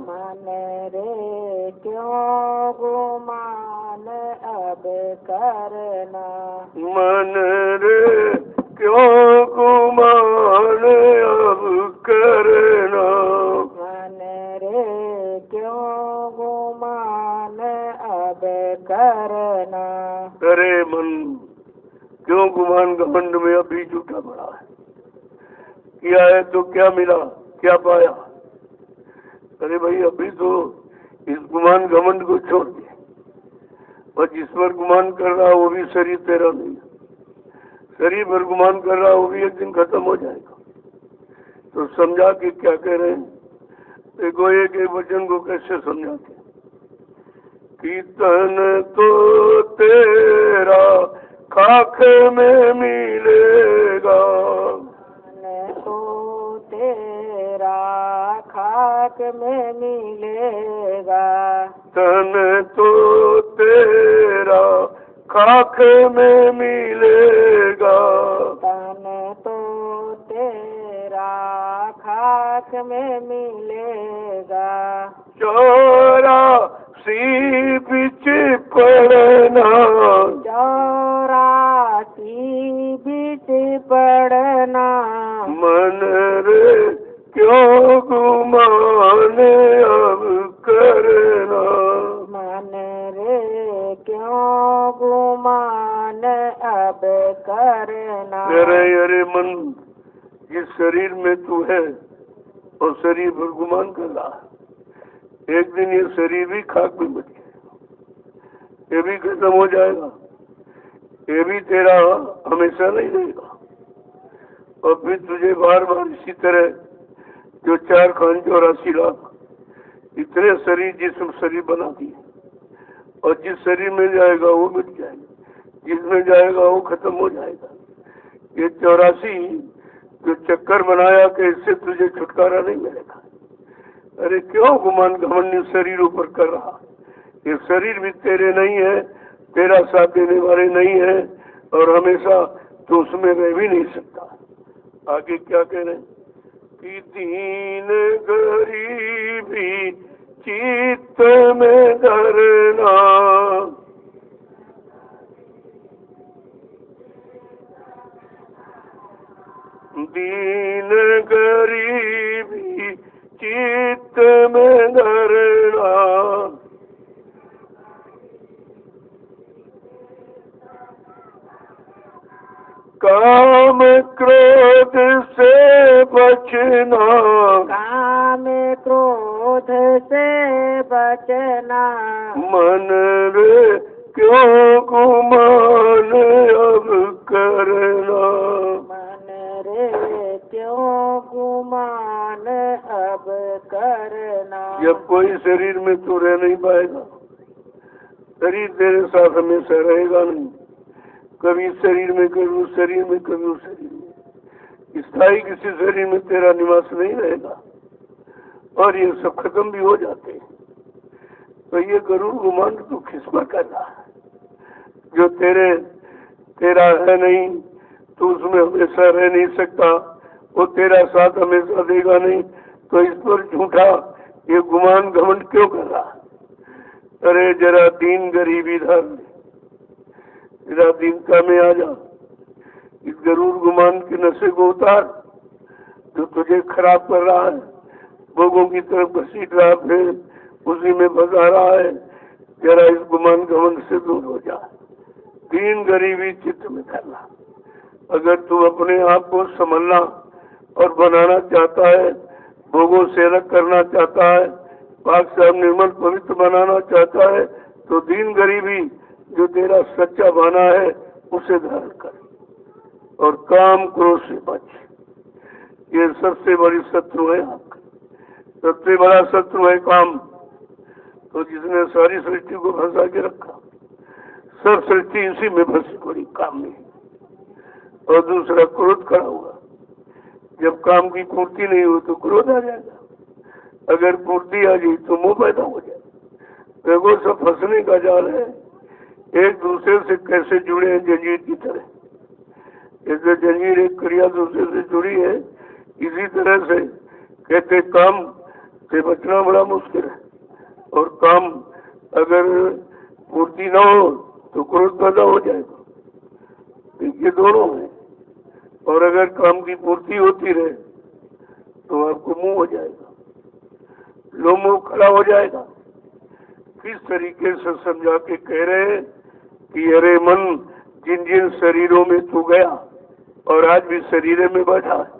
मन रे क्यों गुमान अब करना,
मन रे क्यों गुमान अब करना,
मन रे क्यों गुमान अब करना।
करे मन क्यों क्यों गुमान घमंड में अभी झूठा पड़ा है? किया है तो क्या मिला, क्या पाया? अरे भाई अभी तो इस गुमान घमंड को छोड़ दे, और जिस पर गुमान कर रहा वो भी शरीर तेरा नहीं है। शरीर पर गुमान कर रहा वो भी एक दिन खत्म हो जाएगा। तो समझा के क्या कह रहे हैं, देखो एक एक वचन को कैसे समझाते। कि तन तो तेरा खाक में मिलेगा,
तो तेरा खाक में मिलेगा,
तन तो तेरा खाक में मिलेगा,
तन तो तेरा खाक में मिलेगा,
84 बिच पड़ना,
84 बीच पड़ना,
मन रे क्यों गुमान अब करना,
मन रे क्यों गुमान अब करना।
अरे मन, जिस शरीर में तू है और शरीर पर गुमान कर रहा है, एक दिन ये शरीर भी खाक में बच जाएगा, ये भी खत्म हो जाएगा, ये भी तेरा हमेशा नहीं रहेगा। और फिर तुझे बार बार इसी तरह जो 4 खान 84 लाख इतने शरीर जिसम शरीर बना दिए, और जिस शरीर में जाएगा वो मिट जाएगा, जिसमें जाएगा वो खत्म हो जाएगा। ये 84 जो चक्कर बनाया कि इससे तुझे छुटकारा नहीं मिलेगा। अरे क्यों गुमान घमंड शरीरों पर कर रहा? ये शरीर भी तेरे नहीं है, तेरा साथ देने वाले नहीं है, और हमेशा तो उसमें रह भी नहीं सकता। आगे क्या कह रहे हैं कि दीन गरीबी चित्त में धरना, दीन गरीबी चित्त में धरना, काम क्रोध से बचना,
काम क्रोध से बचना,
मन रे क्यों गुमान अब करना,
मन रे क्यों गुमान अब करना।
जब कोई शरीर में तू रह नहीं पाएगा, शरीर तेरे साथ हमेशा रहेगा नहीं, कभी इस शरीर में, कभी उस शरीर में, कभी उस शरीर में, स्थायी किसी शरीर में तेरा निवास नहीं रहेगा, और ये सब खत्म भी हो जाते हैं। तो ये गरुड़ गुमान तू किस पर कर रहा है? जो तेरा है नहीं, तू उसमें हमेशा रह नहीं सकता, वो तेरा साथ हमेशा देगा नहीं, तो इस पर झूठा ये गुमान घमंड क्यों कर रहा? अरे जरा दीन गरीबी धर, जरा दीनता में आ जा, इस गरुड़ गुमान के नशे को उतार जो तुझे खराब कर रहा है, लोगों की तरफ घसीट रहा, फिर उसी में फंसा रहा है। जरा इस गुमान घमंड से दूर हो जा, दीन गरीबी चित्त में करना। अगर तू अपने आप को संभलना और बनाना चाहता है, भोगों से अलग करना चाहता है, पाक साहब निर्मल पवित्र बनाना चाहता है, तो दीन गरीबी जो तेरा सच्चा बना है उसे धारण कर, और काम क्रोध से बच। ये सबसे बड़ी शत्रु है आपका, सबसे बड़ा शत्रु है काम। तो जिसने सारी सृष्टि को फंसा के रखा, सब सृष्टि इसी में फंसी पड़ी, काम में। और दूसरा क्रोध खड़ा हुआ, जब काम की पूर्ति नहीं हो तो क्रोध आ जाएगा, अगर पूर्ति आ गई तो मोह पैदा हो जाएगा। देखो सब फंसने का जाल है, एक दूसरे से कैसे जुड़े हैं जंजीर की तरह। जैसे जंजीर एक क्रिया दूसरे से जुड़ी है, इसी तरह से कहते काम से बचना बड़ा मुश्किल है, और काम अगर पूर्ति न हो तो क्रोध पैदा हो जाएगा। ये दोनों है, और अगर काम की पूर्ति होती रहे तो आपको मुंह हो जाएगा, लोमोह खड़ा हो जाएगा। किस तरीके से समझा के कह रहे हैं कि अरे मन, जिन जिन शरीरों में तू गया और आज भी शरीर में बैठा है,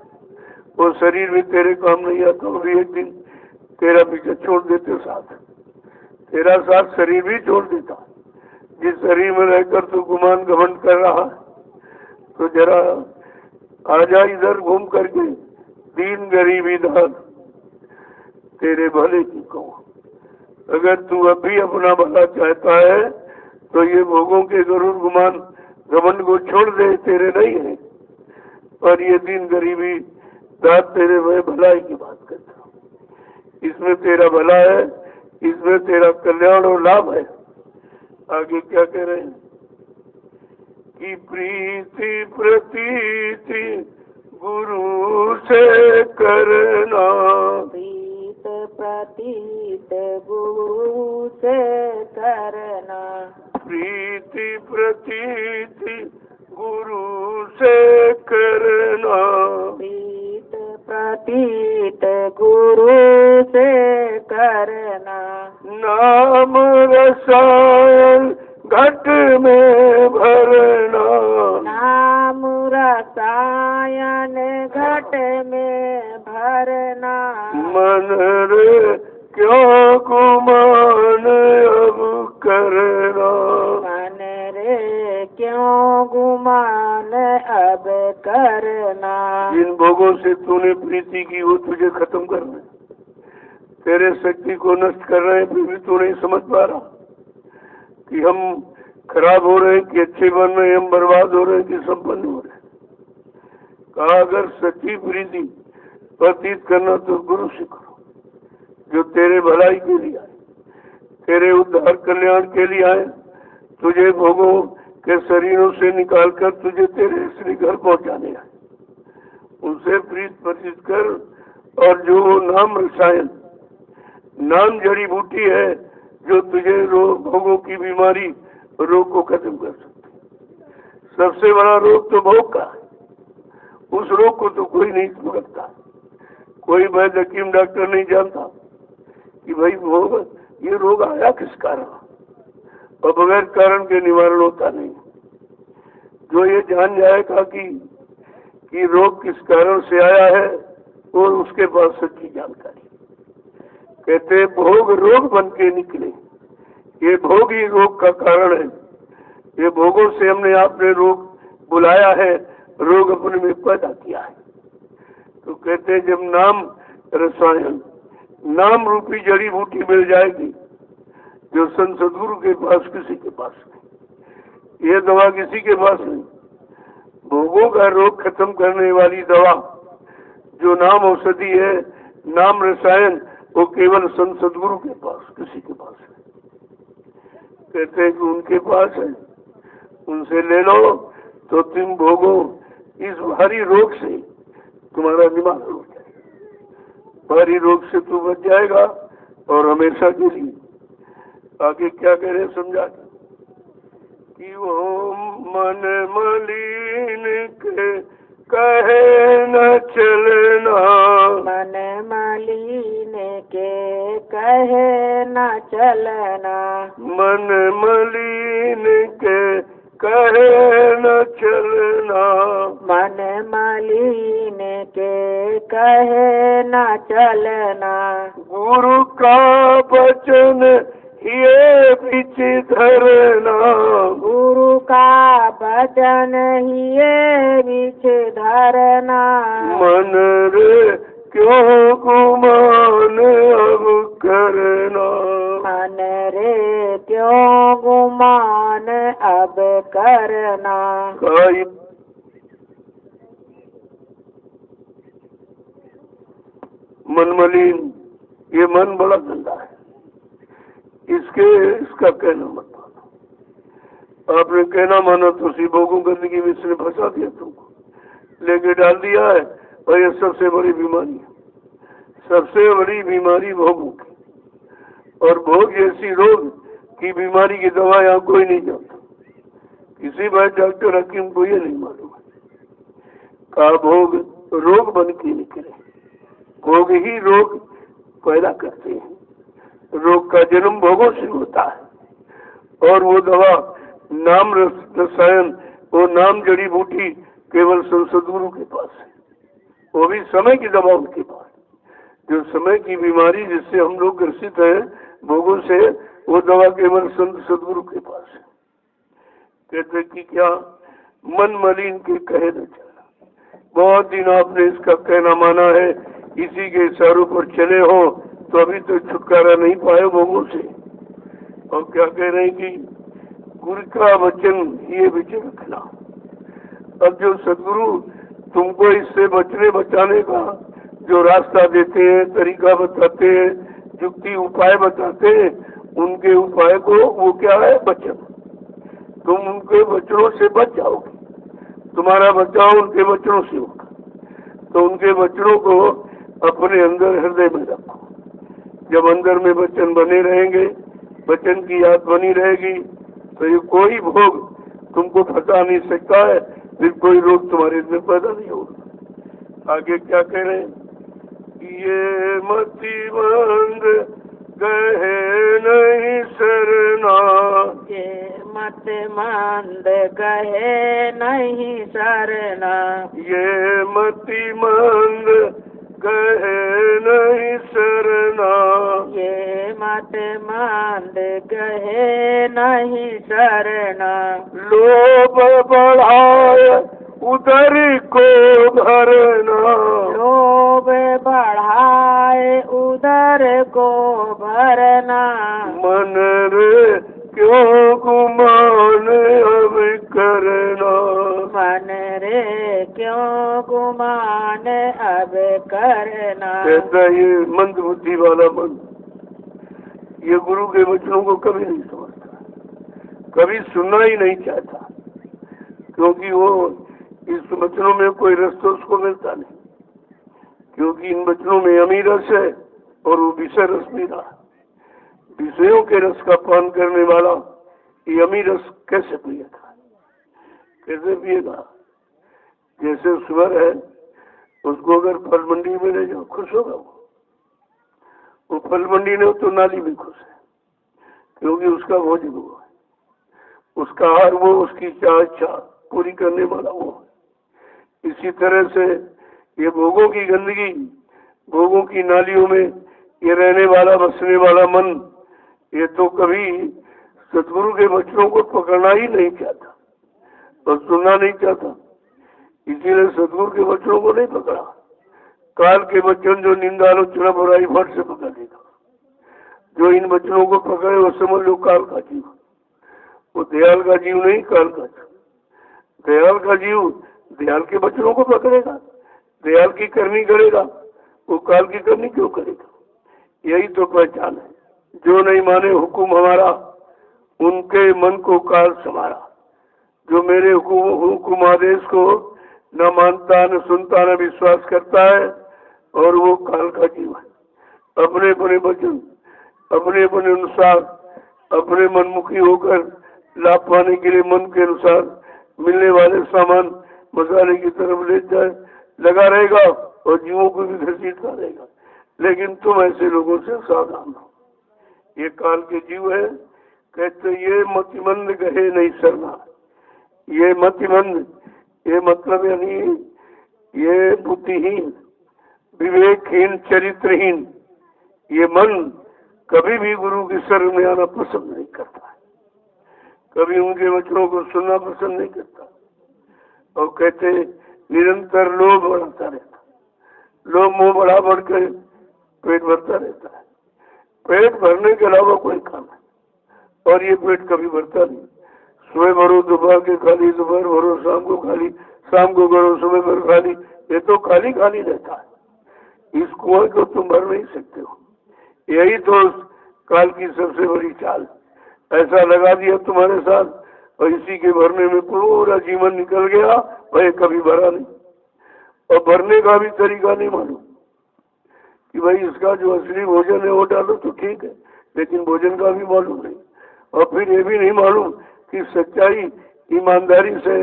वो शरीर में तेरे काम नहीं आता, वो भी एक दिन तेरा पीछे छोड़ देते साथ, तेरा साथ शरीर भी छोड़ देता। जिस शरीर में रहकर तू गुमान घमंड कर रहा है, तो जरा आजा इधर घूम करके, दीन गरीबी दान तेरे भले की कहूँ। अगर तू अभी अपना भला चाहता है तो ये भोगों के गरुड़ गुमान घमंड को छोड़ दे, तेरे नहीं है। और ये दीन गरीबी दान तेरे मैं भलाई की बात करता हूँ, इसमें तेरा भला है, इसमें तेरा कल्याण और लाभ है। आगे क्या कह रहे हैं कि प्रीति प्रतीति गुरु से करना,
प्रीत प्रतीत गुरु से करना,
प्रीति प्रतीति गुरु से करना,
प्रीत प्रतीत गुरु से करना,
नाम रसायन घट में भरना,
नाम रसायन घट में भरना,
मन रे क्यों गुमान अब करना,
मन रे क्यों गुमान अब करना।
जिन भोगों से तूने प्रीति की वो तुझे खत्म करना है, तेरे शक्ति को नष्ट कर रहे हैं, फिर भी तू नहीं समझ पा रहा कि हम खराब हो रहे हैं कि अच्छे बन रहे हैं, हम बर्बाद हो रहे हैं कि संपन्न हो रहे हैं। कहा अगर सच्ची प्रीति प्रतीत करना तो गुरु से करो, जो तेरे भलाई के लिए आए, तेरे उद्धार कल्याण के लिए आए, तुझे भोगों के शरीरों से निकालकर तुझे तेरे श्री घर पहुंचाने आए। उनसे प्रीत प्रतीत कर, और जो नाम रसायन, नाम जड़ी बूटी है जो तुझे भोगों की बीमारी रोग को खत्म कर सकती। सबसे बड़ा रोग तो भोग का है, उस रोग को तो कोई नहीं भोगता, कोई वैद्य हकीम डॉक्टर नहीं जानता कि भाई भोग ये रोग आया किस कारण, और बगैर कारण के निवारण होता नहीं। जो ये जान जाएगा कि रोग किस कारण से आया है, और उसके पास सच्ची जानकारी। कहते भोग रोग बन के निकले, ये भोग ही रोग का कारण है। ये भोगों से हमने आपने रोग बुलाया है, रोग अपने में पैदा किया है। तो कहते जब नाम रसायन, नाम रूपी जड़ी बूटी मिल जाएगी, जो संत सदगुरु के पास किसी के पास नहीं, ये दवा किसी के पास नहीं। भोगों का रोग खत्म करने वाली दवा जो नाम औषधि है, नाम रसायन, वो केवल संत सदगुरु के पास, किसी के पास है। कहते हैं कि उनके पास है, उनसे ले लो तो तुम भोगो इस भारी रोग से तुम्हारा निवारण हो जाएगा, भारी रोग से तू बच जाएगा और हमेशा के लिए। आगे क्या कह रहे समझा कि वो मन मलिन के कहे न चलना,
मन मलिन के कहे न चलना,
मन मलिन के कहे न चलना,
मन मलिन के कहे न चलना,
गुरु का वचन ये बीच धरना,
गुरु का वचन ये बीच धरना,
मन रे क्यों गुमान अब करना,
मन रे क्यों गुमान अब करना।
मन मलिन, ये मन बड़ा गंदा है, इसका कहना मत मानो। आपने कहना माना तो सी भोगों गंदगी में इसने फंसा दिया, तुमको लेके डाल दिया है। और ये सबसे बड़ी बीमारी है, सबसे बड़ी बीमारी भोगों की। और भोग जैसी रोग की बीमारी की दवा यहाँ कोई नहीं जानता, किसी बार डॉक्टर हकीम को ये नहीं मालूम का भोग रोग बन के निकले। भोग ही रोग पैदा करते हैं, रोग का जन्म भोगों से होता है। और वो दवा नाम रसायन वो नाम जड़ी बूटी केवल सदगुरु के पास है, वो भी समय की दवा उनके पास। जो समय की बीमारी जिससे हम लोग ग्रसित हैं भोगों से, वो दवा केवल संत सदगुरु के पास है। कहते कि क्या मन मलिन के कहे न चला। बहुत दिन आपने इसका कहना माना है, इसी के इशारों पर चले हो तो अभी तो छुटकारा नहीं पाए भोगों से। और क्या कह रहे हैं कि गुरु का वचन ये विचय रखना। अब जो सदगुरु तुमको इससे बचने बचाने का जो रास्ता देते हैं, तरीका बताते हैं, युक्ति उपाय बताते हैं, उनके उपाय को वो क्या है? वचन। तुम उनके वचनों से बच जाओगे, तुम्हारा बचाव उनके वचनों से होगा। तो उनके वचनों को अपने अंदर हृदय में रखो। जब अंदर में वचन बने रहेंगे, वचन की याद बनी रहेगी, तो ये कोई भोग तुमको फंसा नहीं सकता है, फिर कोई रोग तुम्हारे अंदर पैदा नहीं होगा। आगे क्या कह रहे हैं? ये मतिमंद कहे नहीं सरना,
ये मतिमंद कहे नहीं सरना,
ये मतिमंद कहे नहीं सरना,
ये मतिमंद कहे नहीं सरना।
लोभ बढ़ाए उदर को भरना,
लोभ बढ़ाए उदर को भरना,
मन रे क्यों गुमान अब करना,
मन रे क्यों गुमान अब करना।
कहता ये मंद बुद्धि वाला मन ये गुरु के वचनों को कभी नहीं समझता, कभी सुनना ही नहीं चाहता, क्योंकि वो इस वचनों में कोई रस तो उसको मिलता नहीं, क्योंकि इन वचनों में अमी रस है और वो विषय रस नहीं रहा। विषयों के रस का पान करने वाला ये अमी रस कैसे पिएगा? कैसे पिएगा? जैसे सुअर है, उसको अगर फल मंडी में ले जाओ खुश होगा वो फल मंडी ने तो नाली में खुश है, क्योंकि उसका भोजन वो है, उसका आहार वो, उसकी चाह इच्छा पूरी करने वाला वो है। इसी तरह से ये भोगों की गंदगी, भोगों की नालियों में ये रहने वाला बसने वाला मन, ये तो कभी सतगुरु के वचनों को पकड़ना ही नहीं चाहता और सुनना नहीं चाहता। इसीलिए सतगुरु के वचनों को नहीं पकड़ा। काल के वचन जो निंदा आलोचना बुराई फट से पकड़ लेगा। जो इन वचनों को पकड़े वो समझ लो काल का जीव, वो दयाल का जीव नहीं, काल का जीव। दयाल का जीव दयाल के वचनों को पकड़ेगा, दयाल की करनी करेगा, वो काल की करनी क्यों करेगा? यही तो पहचान है। जो नहीं माने हुकुम हमारा, उनके मन को काल समारा। जो मेरे हुकुम आदेश को न मानता, न सुनता, न विश्वास करता है, और वो काल का जीव है। अपने अपने वचन, अपने अपने अनुसार, अपने मनमुखी होकर लाभ पाने के लिए मन के अनुसार मिलने वाले सामान मसाले की तरफ ले जाए लगा रहेगा और जीवों को भी घसीटता रहेगा। लेकिन तुम ऐसे लोगों से सावधान हो, ये काल के जीव है। कहते ये मतिमंद कहे नहीं सरना। ये मतिमंद, ये मतलब यानी ये बुद्धिहीन, विवेकहीन, चरित्रहीन ये मन कभी भी गुरु की शरण में आना पसंद नहीं करता है, कभी उनके वचनों को सुनना पसंद नहीं करता। और कहते निरंतर लोभ बढ़ता रहता, लोभ मोह बढ़ा बढ़कर पेट भरता रहता है। पेट भरने के अलावा कोई काम है, और ये पेट कभी भरता नहीं। सुबह भरो दोपहर के खाली, दोपहर भरो शाम को खाली, शाम को भरो सुबह भर खाली, ये तो खाली खाली रहता है। इस कुएं को तुम भर नहीं सकते हो। यही तो काल की सबसे बड़ी चाल, ऐसा लगा दिया तुम्हारे साथ और इसी के भरने में पूरा जीवन निकल गया, वह कभी भरा नहीं। और भरने का भी तरीका नहीं मालूम कि भाई इसका जो असली भोजन है वो डालो तो ठीक है, लेकिन भोजन का भी मालूम नहीं। और फिर ये भी नहीं मालूम कि सच्चाई ईमानदारी से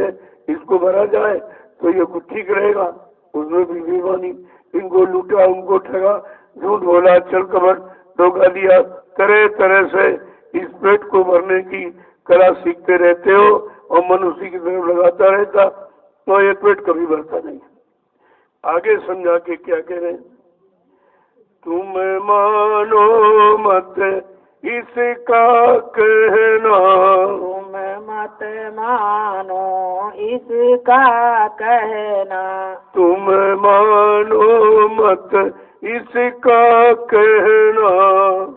इसको भरा जाए तो ये कुछ ठीक रहेगा, उसमें भी बेईमानी, इनको लूटा, उनको ठगा, झूठ बोला, चल कपट, धोखा दिया, तरह तरह से इस पेट को भरने की कला सीखते रहते हो और मन उसी की तरफ लगाता रहता तो ये पेट कभी भरता नहीं। आगे समझा के क्या कह रहे हैं, तुम मानो मत इसका कहना,
तुम मत मानो इसका कहना,
तुम मानो मत इसका कहना,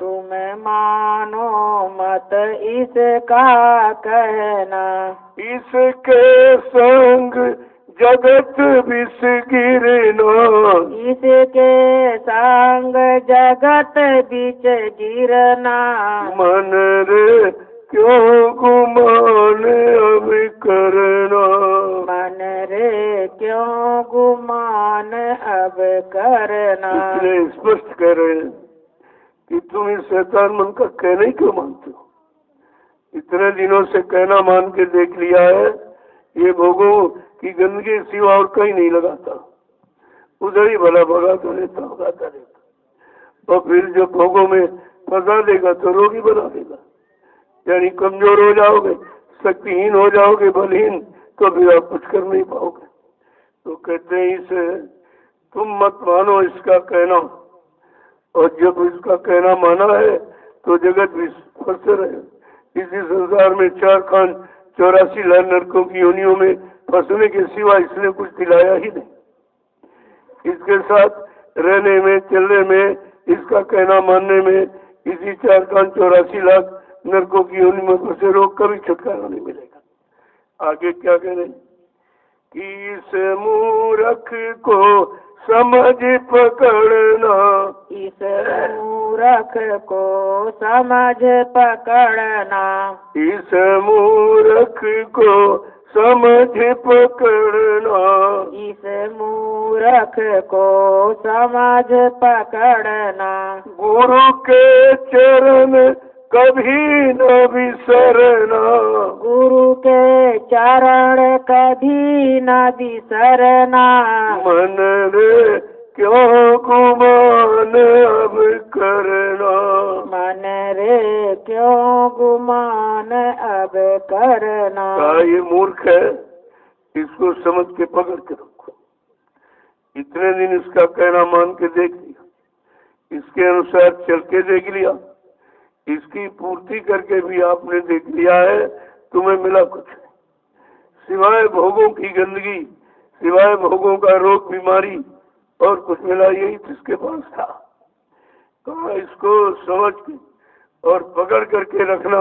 तुम मानो मत इसका कहना,
इसके संग जगत विष गिरना,
इसके संग जगत बीच गिरना,
मन रे क्यों गुमान अब करना,
मन रे क्यों गुमान अब करना।
इसलिए स्पष्ट कह रहे हैं कि तुम इस शैतान मन का कहना ही क्यों मानते हो। इतने दिनों से कहना मान के देख लिया है, ये भोगों की गंदगी सिवा और कहीं नहीं लगाता, उधर ही भला भगाता रहता। और फिर जब भोगों में फंसा देगा तो रोगी बना देगा, यानी कमजोर हो जाओगे, शक्तिहीन हो जाओगे, बलहीन, तो फिर आप कुछ कर नहीं पाओगे। तो कहते हैं इसे तुम मत मानो इसका कहना, और जब इसका कहना माना है तो जगत भी फंसे रहे। इसी संसार में 4 खान 84 लाख नरकों की योनियों में फंसने के सिवा इसने कुछ दिलाया ही नहीं। इसके साथ रहने में, चलने में, इसका कहना मानने में, इसी 4 खान 84 लाख नरकों की योनि में फंसे रोग कभी छुटकारा नहीं मिलेगा। आगे क्या कह रहे कि इस मूर्ख को समझ पकड़ना,
इस मूर्ख को समझ पकड़ना,
इस मूर्ख को समझ पकड़ना,
इस मूर्ख को समझ पकड़ना,
गुरु के चरण कभी न बिसरना,
गुरु के चरण कभी न बिसरना,
मन रे क्यों गुमान अब करना,
मन रे क्यों गुमान अब करना।
ये मूर्ख है, इसको समझ के पकड़ के रखो। इतने दिन इसका कहना मान के देख लिया, इसके अनुसार चल के देख लिया, इसकी पूर्ति करके भी आपने देख लिया है, तुम्हें मिला कुछ नहीं सिवाय भोगों की गंदगी, सिवाय भोगों का रोग बीमारी, और कुछ मिला यही जिसके पास था। कहा इसको समझ के और पकड़ करके रखना,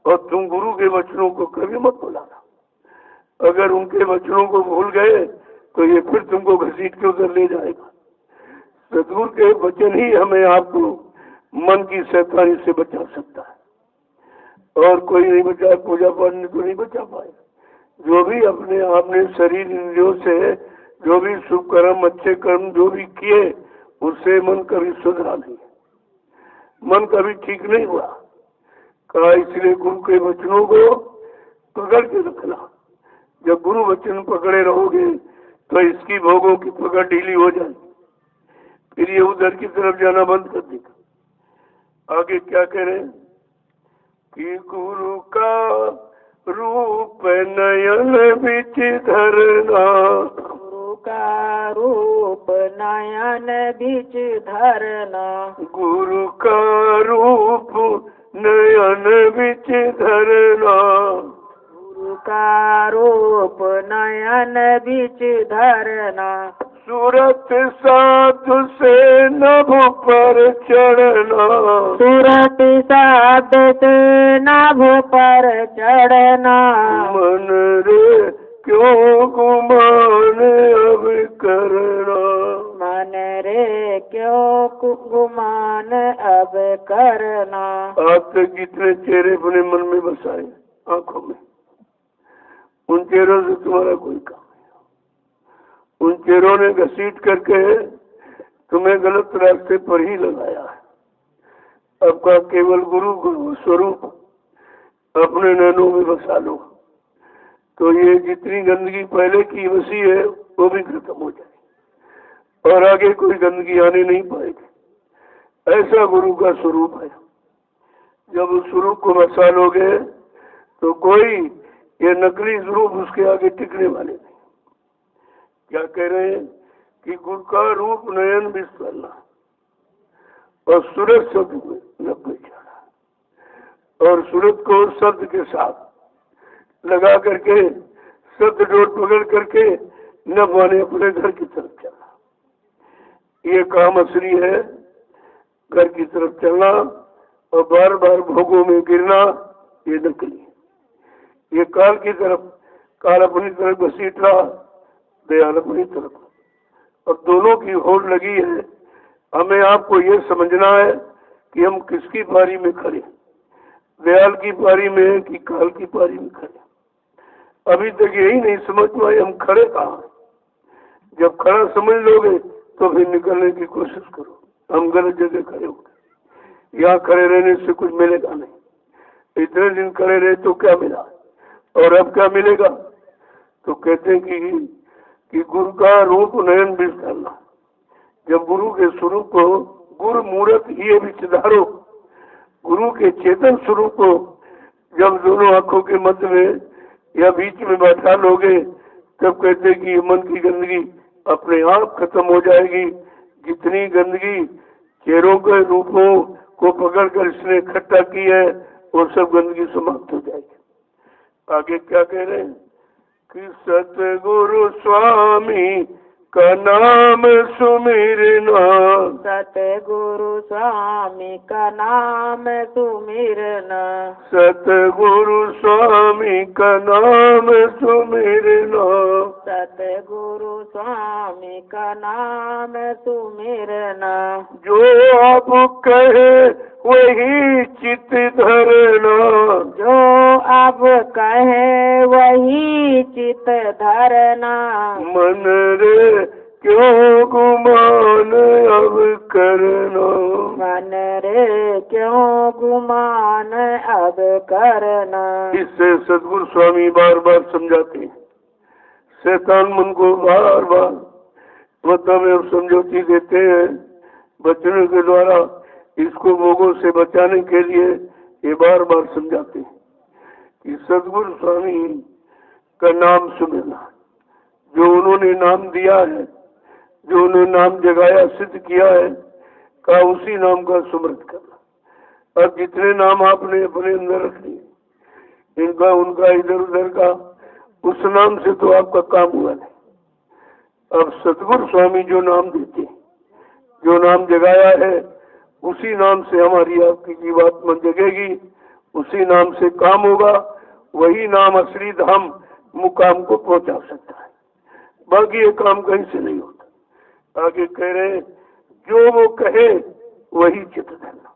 और तुम गुरु के वचनों को कभी मत भुलाना। अगर उनके वचनों को भूल गए तो ये फिर तुमको घसीट के उधर ले जाएगा। सदगुरु के वचन ही हमें आपको मन की शैतानी से बचा सकता है, और कोई नहीं बचा, पूजा पाठ तो नहीं बचा पाए। जो भी अपने आपने शरीर इंद्रियों से जो भी शुभ कर्म, अच्छे कर्म जो भी किए, उससे मन कभी सुधरा नहीं, मन कभी ठीक नहीं हुआ। कहा इसलिए गुरु के वचनों को पकड़ के रखना। जब गुरु वचन पकड़े रहोगे तो इसकी भोगों की पकड़ ढीली हो जाएगी, फिर ये उधर की तरफ जाना बंद कर देगा। आगे क्या कह रहे हैं कि गुरु का रूप नयन बिच धरना,
गुरु का रूप नयन बीच धरना,
गुरु का रूप नयन बिच धरना,
गुरु का रूप नयन बीच धरना,
सूरत साधु से नभ पर चढ़ना,
सूरत साध से नभ पर चढ़ना,
मन रे क्यों गुमान अब करना,
मन रे क्यों गुमान अब करना।
आप तक जितने चेहरे अपने मन में बसाए आंखों में, उन चेहरों से तुम्हारा कोई काम नहीं। उन चेहरों ने घसीट करके तुम्हें गलत रास्ते पर ही लगाया है। आपका केवल गुरु गुरु स्वरूप अपने नैनों में बसा लो, तो ये जितनी गंदगी पहले की बसी है वो भी खत्म हो जाए, और आगे कोई गंदगी आने नहीं पाएगी। ऐसा गुरु का स्वरूप है। जब उस स्वरूप को बसा लोगे तो कोई ये नकली रूप उसके आगे टिकने वाले नहीं। क्या कह रहे हैं कि गुरु का रूप नयन विस्फलना और सूरत शब्द में न पहचाना, और सूरत को शब्द के साथ लगा करके शब्द डोर पकड़ करके न माने अपने घर की तरफ चलना। ये काम असली है, घर की तरफ चलना और बार बार भोगों में गिरना ये नकली है। ये काल की तरफ, काल अपनी तरफ घसीट रहा, दयाल अपनी तरफ, और दोनों की होड़ लगी है। हमें आपको ये समझना है कि हम किसकी पारी में खड़े, दयाल की पारी में कि काल की पारी में खड़े। अभी तक यही नहीं समझ पाए हम खड़े कहाँ हैं। जब खड़ा समझ लोगे तो फिर निकलने की कोशिश करो। हम गलत जगह खड़े हो गए, यहाँ खड़े रहने से कुछ मिलेगा नहीं। इतने दिन खड़े रहे तो क्या मिला, और अब क्या मिलेगा? तो कहते हैं कि गुरु का रूप नयन विस्तारना। जब गुरु के स्वरूप को, गुरु मूर्त ये विचारो, गुरु के चेतन स्वरूप को जब दोनों आंखों के मध्य में या बीच में बैठा लोगे, तब कहते कि मन की गंदगी अपने आप खत्म हो जाएगी। जितनी गंदगी चेहरों के रूपों को पकड़कर इसने इकट्ठा की है, वो सब गंदगी समाप्त हो जाएगी। आगे क्या कह रहे हैं कि सतगुरु स्वामी का नाम सुमिरना,
सतगुरु स्वामी का नाम सुमिरना,
सतगुरु स्वामी का नाम सुमिरना,
सतगुरु स्वामी का नाम सुमिरना।
जो आप कहे वही चित धरना,
जो अब कहे वही चित धरना।
मन रे क्यों गुमान अब करना,
मन रे क्यों गुमान अब करना।
इससे सतगुरु स्वामी बार बार समझाते हैं। शैतान मन को बार बार मतलब में समझौती देते हैं वचनों के द्वारा। इसको भोगों से बचाने के लिए ये बार बार समझाते हैं कि सतगुरु स्वामी का नाम सुनना, जो उन्होंने नाम दिया है, जो उन्होंने नाम जगाया, सिद्ध किया है, का उसी नाम का सुमृत करना। अब जितने नाम आपने अपने अंदर रख लिए, इनका उनका इधर उधर का, उस नाम से तो आपका काम हुआ नहीं। अब सतगुरु स्वामी जो नाम देते, जो नाम जगाया है, उसी नाम से हमारी आपकी जीवात्मा जगेगी, उसी नाम से काम होगा। वही नाम असली धाम मुकाम को पहुंचा सकता है, बाकी ये काम कहीं से नहीं होता। आगे कह रहे जो वो कहे वही चित्त धरना।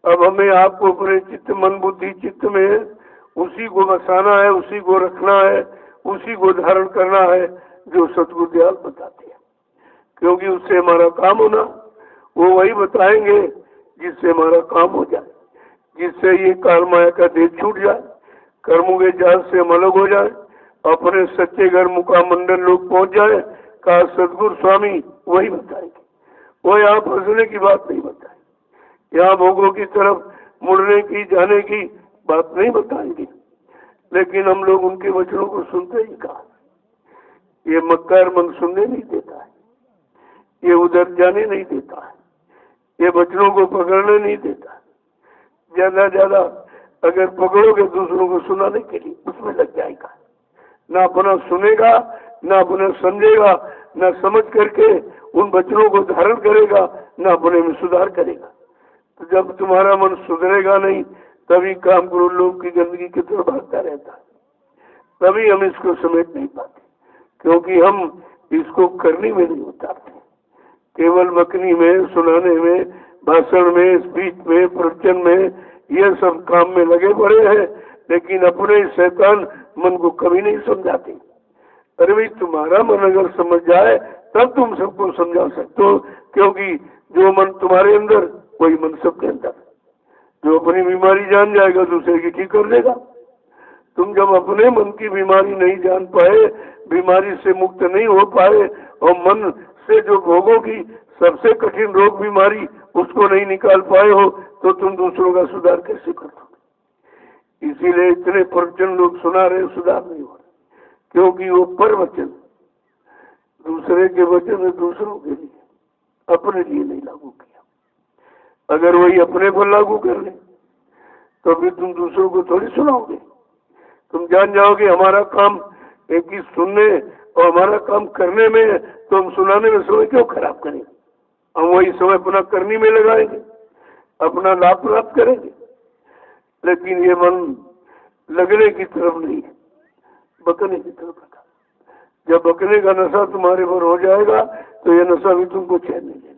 अब हमें आपको अपने चित्त, मन, बुद्धि, चित्त में उसी को बसाना है, उसी को रखना है, उसी को धारण करना है जो सतगुरु दयाल बताते हैं। क्योंकि उससे हमारा काम होना, वो वही बताएंगे जिससे हमारा काम हो जाए, जिससे ये काल माया का देह छूट जाए, कर्मों के जाल से हम अलग हो जाए, अपने सच्चे घर मुकाम मंडल लोग पहुंच जाए। कहा सतगुरु स्वामी वही बताएंगे। वो यहाँ फंसने की बात नहीं बताएंगे, यहाँ भोगों की तरफ मुड़ने की, जाने की बात नहीं बताएंगे। लेकिन हम लोग उनके वचनों को सुनते ही कहा। ये मक्कार मन सुनने नहीं देता है, ये उधर जाने नहीं देता है, ये वचनों को पकड़ने नहीं देता। ज्यादा ज्यादा अगर पकड़ोगे दूसरों को सुनाने के लिए, उसमें लग जाएगा। ना अपना सुनेगा, ना अपना समझेगा, ना समझ करके उन वचनों को धारण करेगा, ना अपने में सुधार करेगा। तो जब तुम्हारा मन सुधरेगा नहीं, तभी काम करो लोग की गंदगी की तरफ भागता रहता है। तभी हम इसको समेट नहीं पाते, क्योंकि हम इसको करने में नहीं उतारते। केवल बकनी में, सुनाने में, भाषण में, स्पीच में, प्रवचन में, ये सब काम में लगे पड़े हैं, लेकिन अपने शैतान मन को कभी नहीं समझाते। अरे भाई, तुम्हारा मन अगर समझ जाए तब तुम सबको समझा सकते हो, क्योंकि जो मन तुम्हारे अंदर वही मन सबके अंदर। जो अपनी बीमारी जान जाएगा दूसरे की ठीक कर देगा। तुम जब अपने मन की बीमारी नहीं जान पाए, बीमारी से मुक्त नहीं हो पाए, और मन से जो भोगों की सबसे कठिन रोग बीमारी उसको नहीं निकाल पाए हो, तो तुम दूसरों का सुधार कैसे कर दोगे? इसीलिए इतने प्रवचन लोग सुना रहे, सुधार नहीं हो रहे, क्योंकि वो पर वचन दूसरे के वचन है, दूसरों के लिए, अपने लिए नहीं लागू किया। अगर वही अपने पर लागू कर ले तो फिर तुम दूसरों को थोड़ी सुनाओगे। तुम जान जाओगे हमारा काम एक ही सुनने और हमारा काम करने में है, तो हम सुनाने में समय क्यों खराब करेंगे। हम वही समय अपना करने में लगाएंगे, अपना लाभ प्राप्त करेंगे। लेकिन ये मन लगने की तरफ नहीं है, बकने की तरफ लगा। जब बकने का नशा तुम्हारे पर हो जाएगा तो ये नशा भी तुमको चैन नहीं देने।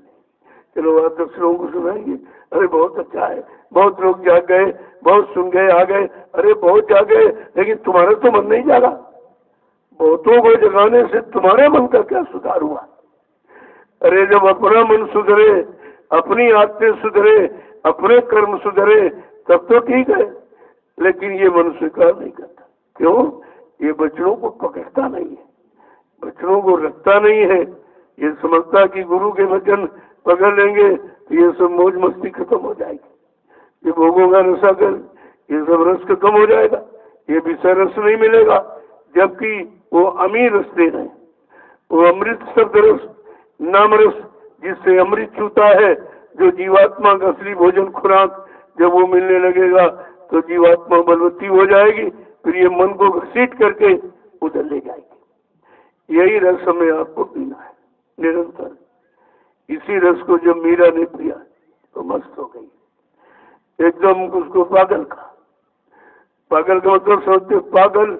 चलो आप 10 लोगों को सुनाएंगे, अरे बहुत अच्छा है, बहुत लोग जाग गए, बहुत सुन गए, आ गए, अरे बहुत जाग गए, लेकिन तुम्हारा तो मन नहीं जागा। बहुतों को जगाने से तुम्हारे मन का क्या सुधार हुआ। अरे जब अपना मन सुधरे, अपनी आदतें सुधरे, अपने कर्म सुधरे, तब तो ठीक है। लेकिन ये मन स्वीकार नहीं करता। क्यों? ये बच्चों को पकड़ता नहीं है, बच्चों को रखता नहीं है। ये समझता कि गुरु के वचन पकड़ लेंगे तो ये सब मौज मस्ती खत्म हो जाएगी, ये भोगों का नशा कर, ये सब रस खत्म हो जाएगा, ये विषय रस नहीं मिलेगा। जबकि वो अमीर रस दे रहे हैं, वो अमृत शब्द रस, नाम रस, जिससे अमृत छूता है, जो जीवात्मा का असली भोजन खुराक जब वो मिलने लगेगा तो जीवात्मा बलवती हो जाएगी। फिर ये मन को घसीट करके उधर ले जाएगी। यही रस हमें आपको पीना है निरंतर। इसी रस को जब मीरा ने पिया तो मस्त हो गई, एकदम उसको पागल का। पागल का मतलब समझते, पागल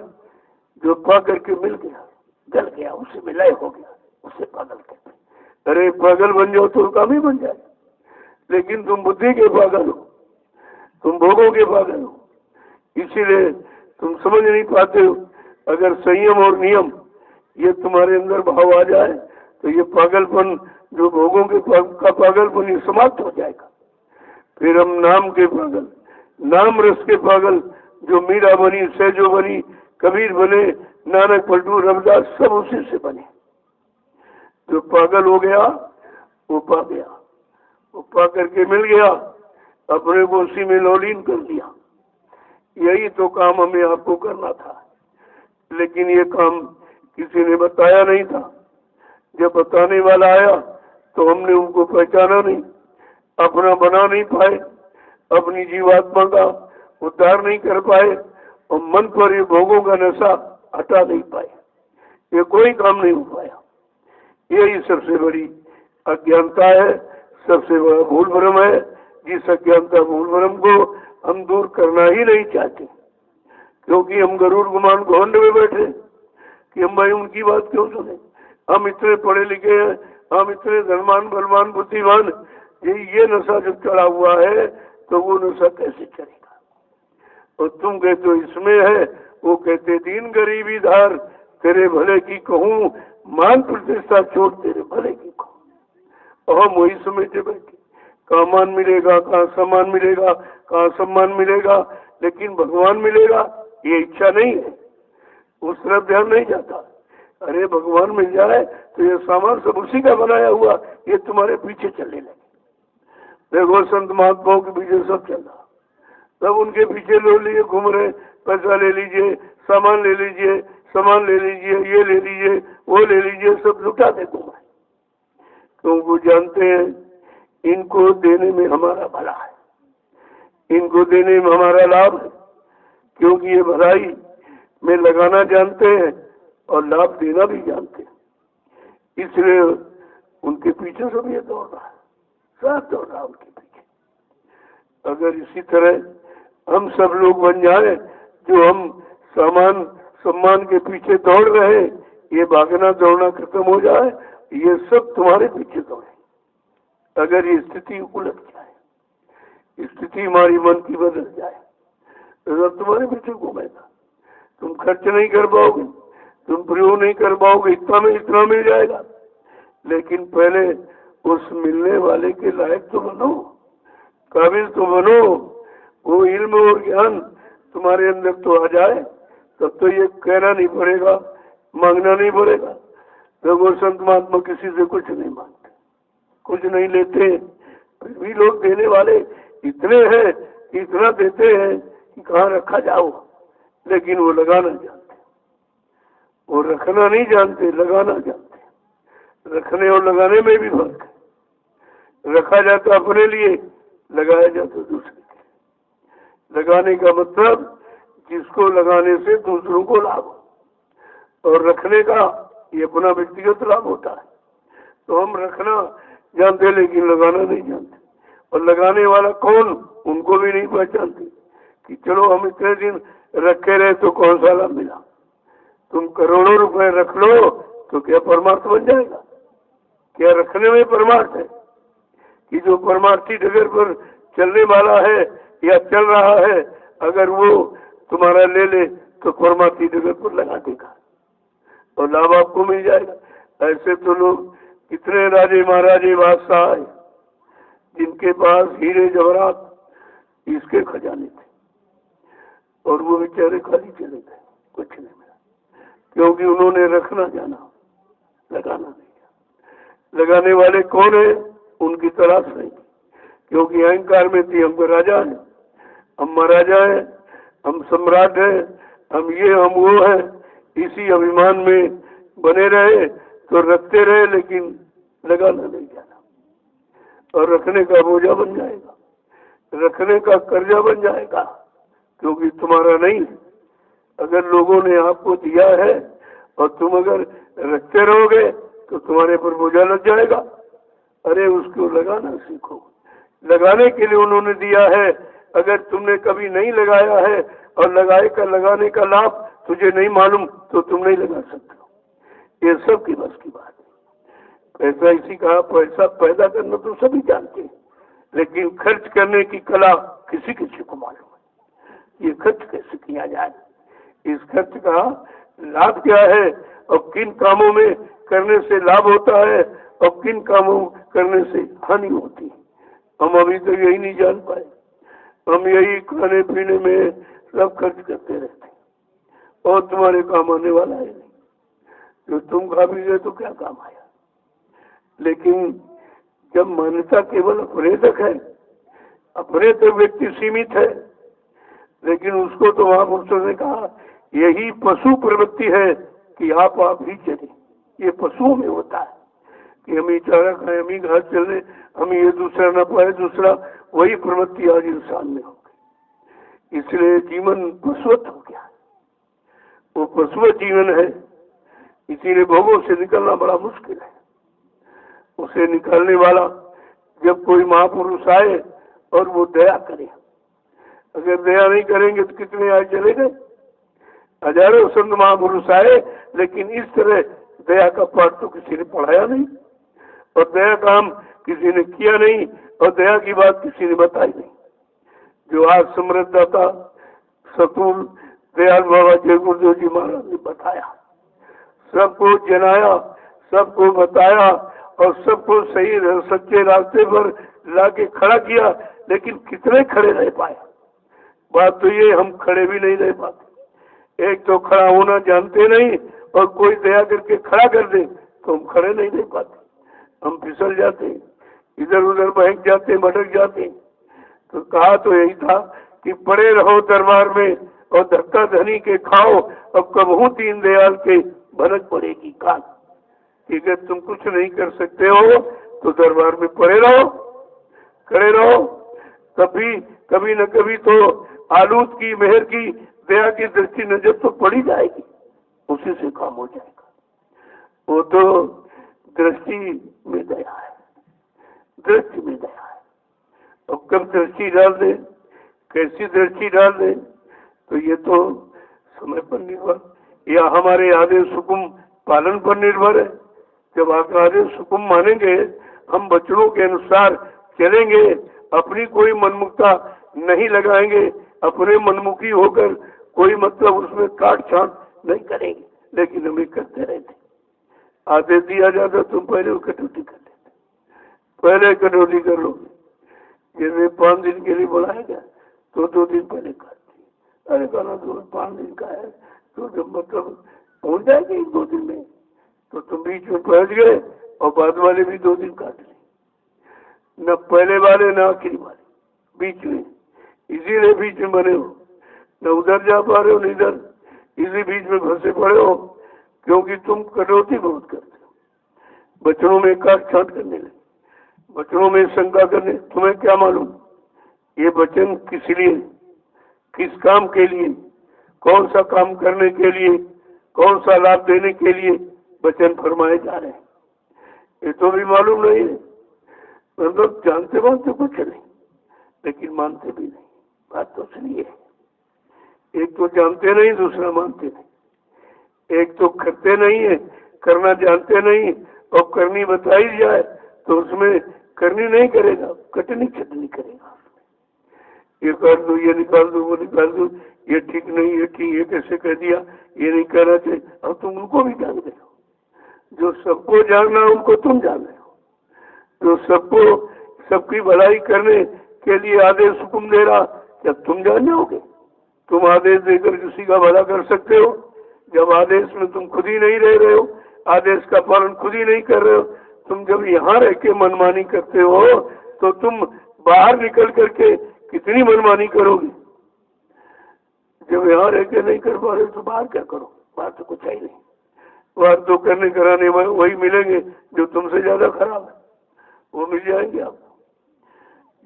जो पा करके मिल गया, गल गया, उससे मिलाय हो गया, उससे पागल कहते। अरे पागल बन जाओ तो काम ही बन जाए, लेकिन तुम बुद्धि के पागल हो, तुम भोगों के पागल हो, इसीलिए तुम समझ नहीं पाते हो। अगर संयम और नियम ये तुम्हारे अंदर भाव आ जाए तो ये पागलपन, जो भोगों के का पागलपन, ये समाप्त हो जाएगा। फिर हम नाम के पागल, नाम रस के पागल, जो मीरा बनी, सहजो बनी, कबीर बने, नानक, पलटू, रविदास, सब उसी से बने। जो पागल हो गया वो पा गया, वो पा करके मिल गया, अपने को उसी में लौलीन कर दिया। यही तो काम हमें आपको करना था, लेकिन ये काम किसी ने बताया नहीं था। जब बताने वाला आया तो हमने उनको पहचाना नहीं, अपना बना नहीं पाए, अपनी जीवात्मा का उद्धार नहीं कर पाए, और मन पर ये भोगों का नशा हटा नहीं पाए। ये कोई काम नहीं हो पाया। यही सबसे बड़ी अज्ञानता है, सबसे बड़ा भूल भ्रम है। जिस अज्ञानता भूल भ्रम को हम दूर करना ही नहीं चाहते, क्योंकि हम गरुड़ गुमान घोंड में बैठे कि हम भाई उनकी बात क्यों सुने। हम इतने पढ़े लिखे हैं, हम इतने धनवान बलवान बुद्धिमान, ये नशा जब चढ़ा हुआ है तो वो नशा कैसे चढ़ेगा। और तुम कहते हो इसमें है, वो कहते दीन गरीबी धार, तेरे भले की कहूँ, मान प्रतिष्ठा छोड़ तेरे भले की कहूँ। और हम वही समझते बैठे, कहाँ मान मिलेगा, कहाँ सम्मान मिलेगा, कहाँ सम्मान मिलेगा, लेकिन भगवान मिलेगा ये इच्छा नहीं है, उस तरफ ध्यान नहीं जाता। अरे भगवान मिल जाए तो ये सामान सब उसी का बनाया हुआ, ये तुम्हारे पीछे चलने लगे। देखो संत महात्माओं के पीछे सब चल रहा, सब उनके पीछे लोग लिए घूम रहे, पैसा ले लीजिए, सामान ले लीजिए, सामान ले लीजिए, ये ले लीजिए, वो ले लीजिए, सब लुटा दे घूमा। क्योंकि वो जानते हैं इनको देने में हमारा भला है, इनको देने में हमारा लाभ है, क्योंकि ये भलाई में लगाना जानते हैं और लाभ देना भी जानते हैं। इसलिए उनके पीछे सब ये दौड़ रहा है, सब दौड़ रहा है उनके पीछे। अगर इसी तरह हम सब लोग बन जाए जो हम सामान सम्मान के पीछे दौड़ रहे, ये भागना दौड़ना खत्म हो जाए, ये सब तुम्हारे पीछे दौड़े। अगर ये स्थिति उलट जाए, स्थिति हमारी मन की बदल जाए, तो सब तुम्हारे पीछे घूमेगा। तुम खर्च नहीं कर पाओगे, तुम प्रयोग नहीं कर पाओगे, इतना में इतना मिल जाएगा। लेकिन पहले उस मिलने वाले के लायक तो बनो, काबिल तो बनो, वो इल्म और ज्ञान तुम्हारे अंदर तो आ जाए, तब तो ये कहना नहीं पड़ेगा, मांगना नहीं पड़ेगा। देखो संत महात्मा किसी से कुछ नहीं मांगते, कुछ नहीं लेते, फिर भी लोग देने वाले इतने हैं कि इतना देते हैं कि कहाँ रखा जाओ, लेकिन वो लगाना जानते, वो रखना नहीं जानते, लगाना जानते। रखने और लगाने में भी फर्क है। रखा जाता अपने लिए, लगाया जाता दूसरे के। लगाने का मतलब जिसको लगाने से दूसरों को लाभ हो, और रखने का ये अपना व्यक्तिगत लाभ होता है। तो हम रखना जानते लेकिन लगाना नहीं जानते, और लगाने वाला कौन उनको भी नहीं पहचानते कि चलो हम इतने दिन रखे रहे तो कौन सा लाभ मिला। तुम करोड़ों रुपए रख लो तो क्या परमार्थ बन जाएगा? क्या रखने में परमार्थ है? कि जो परमार्थी डगर पर चलने वाला है या चल रहा है, अगर वो तुम्हारा ले ले तो परमार्थी डगर पर लगा देगा और लाभ आपको मिल जाएगा। ऐसे तो लोग कितने राजे महाराजे बादशाह आए जिनके पास हीरे जवाहरात इसके खजाने थे, और वो बेचारे खाली चले गए, कुछ नहीं मिला, क्योंकि उन्होंने रखना जाना, लगाना नहीं जाना। लगाने वाले कौन है उनकी तलाश नहीं, क्योंकि अहंकार में थी हम राजा है, हम महाराजा है, हम सम्राट है, हम ये हम वो है। इसी अभिमान में बने रहे तो रखते रहे, लेकिन लगाना नहीं जाना, और रखने का बोझा बन जाएगा, रखने का कर्जा बन जाएगा, क्योंकि तुम्हारा नहीं। अगर लोगों ने आपको दिया है और तुम अगर रखते रहोगे तो तुम्हारे पर बोझा लग जाएगा। अरे उसको लगाना सीखो। लगाने के लिए उन्होंने दिया है, अगर तुमने कभी नहीं लगाया है और लगाने का लाभ तुझे नहीं मालूम तो तुम नहीं लगा सकते हो। ये सब की बस की बात है। पैसा इसी कहा, पैसा पैदा करना तो सभी जानते हैं, लेकिन खर्च करने की कला किसी किसी को मालूम है। ये खर्च कैसे किया जाए, इस खर्च का लाभ क्या है, और किन कामों में करने से लाभ होता है और किन कामों करने से हानि होती है, हम अभी तक यही नहीं जान पाए। हम यही खाने पीने में सब खर्च करते रहते हैं, और तुम्हारे काम आने वाला है नहीं। जो तुम खा पी गए तो क्या काम आया। लेकिन जब मान्यता केवल अपने तक है, अपने तक व्यक्ति सीमित है, लेकिन उसको तो महापुरुषों ने कहा यही पशु प्रवृत्ति है कि आप ही चले। ये पशुओं में होता है कि हम ही चारा खाए, हम ही घास चले, हम ये दूसरा न पाए दूसरा, वही प्रवृत्ति आज इंसान में हो गई। इसलिए जीवन पशुवत हो गया, वो पशुवत जीवन है। इसीलिए भोगों से निकलना बड़ा मुश्किल है। उसे निकालने वाला जब कोई महापुरुष आए और वो दया करे, अगर दया नहीं करेंगे तो कितने आज चले गए। हजारों संत महापुरुष आए, लेकिन इस तरह दया का पाठ तो किसी ने पढ़ाया नहीं, और दया काम किसी ने किया नहीं, और दया की बात किसी ने बताई नहीं। जो आज समृद्धता सतुल दयाल बाबा जय गुरुदेव जी महाराज ने बताया, सबको जनाया, सबको बताया, और सबको सही सच्चे रास्ते पर लाके खड़ा किया, लेकिन कितने खड़े रह पाए। बात तो ये हम खड़े भी नहीं रह पाते। एक तो खड़ा होना जानते नहीं, और कोई दया करके खड़ा कर दे तो हम खड़े नहीं रह पाते, हम फिसल जाते, इधर उधर बहक जाते, भटक जाते। तो कहा तो यही था कि पड़े रहो दरबार में और धक्का धनी के खाओ, अब कबहू दीन दयाल के भनक पड़ेगी कान। कि अगर तुम कुछ नहीं कर सकते हो तो दरबार में पड़े रहो, खड़े रहो, कभी न कभी तो आलूद की मेहर की दया की दृष्टि नजर तो पड़ी जाएगी, उसी से काम हो जाएगा। वो तो दृष्टि में दया है, दृष्टि में दया है। और कब दृष्टि डाल दे, कैसी दृष्टि डाल दे, तो ये तो समय पर निर्भर या हमारे आदेश हुकुम पालन पर निर्भर है। जब आप आदेश हुकुम मानेंगे, हम बच्चों के अनुसार चलेंगे, अपनी कोई मनमुखता नहीं लगाएंगे, अपने मनमुखी होकर कोई मतलब उसमें काट छाट नहीं करेंगे, लेकिन हमें करते रहते। आदेश दिया जाता तुम पहले कटौती कर लेते, पहले कटौती कर लोगे। जैसे 5 दिन के लिए बुलाएगा तो 2 दिन पहले काट दी। अरे कहना तो 5 दिन का है, तो जब मतलब पहुंच जाएगी 2 दिन में, तो तुम बीच में पहुंच गए और बाद वाले भी 2 दिन काट ली, न पहले वाले न आखिरी वाले, बीच में। इसीलिए बीच में बने हो। न उधर जा पा रहे हो न इधर, इसी बीच में फंसे पड़े हो, क्योंकि तुम कटौती बहुत करते हो, बच्चों में काट छाट करने लगे, बच्चों में शंका करने। तुम्हें क्या मालूम ये वचन किस लिए, किस काम के लिए, कौन सा काम करने के लिए, कौन सा लाभ देने के लिए वचन फरमाए जा रहे हैं, ये तो भी मालूम नहीं है। मतलब जानते मानते कुछ नहीं, लेकिन मानते भी नहीं। बात तो सुनिए, एक तो जानते नहीं, दूसरा मानते नहीं। एक तो करते नहीं है, करना जानते नहीं, और करनी बताई जाए तो उसमें करनी नहीं करेगा, कटनी छटनी करेगा। ये कर दो, ये निकाल दो, वो निकाल दो, ये ठीक नहीं, ये ठीक, ये कैसे कह दिया, ये नहीं कहना चाहिए। अब तुम उनको भी जान रहे हो, जो सबको जानना उनको तुम जान रहे हो, जो सबको सबकी भलाई करने के लिए आदेश हुक्म दे रहा, क्या तुम जान जाओगे? तुम आदेश देकर किसी का भला कर सकते हो? जब आदेश में तुम खुद ही नहीं रह रहे हो, आदेश का पालन खुद ही नहीं कर रहे हो, तुम जब यहाँ रह के मनमानी करते हो तो तुम बाहर निकल करके कितनी मनमानी करोगे? जब यहाँ रह के नहीं कर पा रहे तो बाहर क्या करो? बाहर तो कुछ है ही नहीं। बाहर तो करने कराने में वही मिलेंगे जो तुमसे ज्यादा खराब है, वो मिल जाएंगे आपको।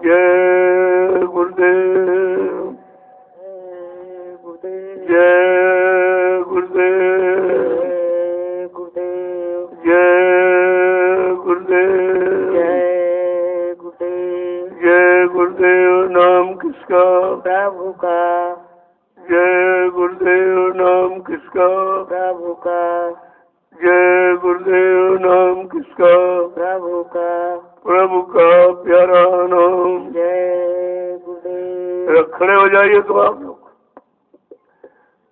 जय गुरुदेव, जय गुरुदेव, जय गुरुदेव,
जय गुरुदेव,
जय गुरुदेव। नाम किसका?
प्रभु का।
जय गुरुदेव। नाम किसका?
प्रभु का।
जय गुरुदेव। नाम किसका?
प्रभु का।
प्रभु का प्यारा नाम।
जय गुरुदेव।
खड़े हो जाइए तो आप लोग,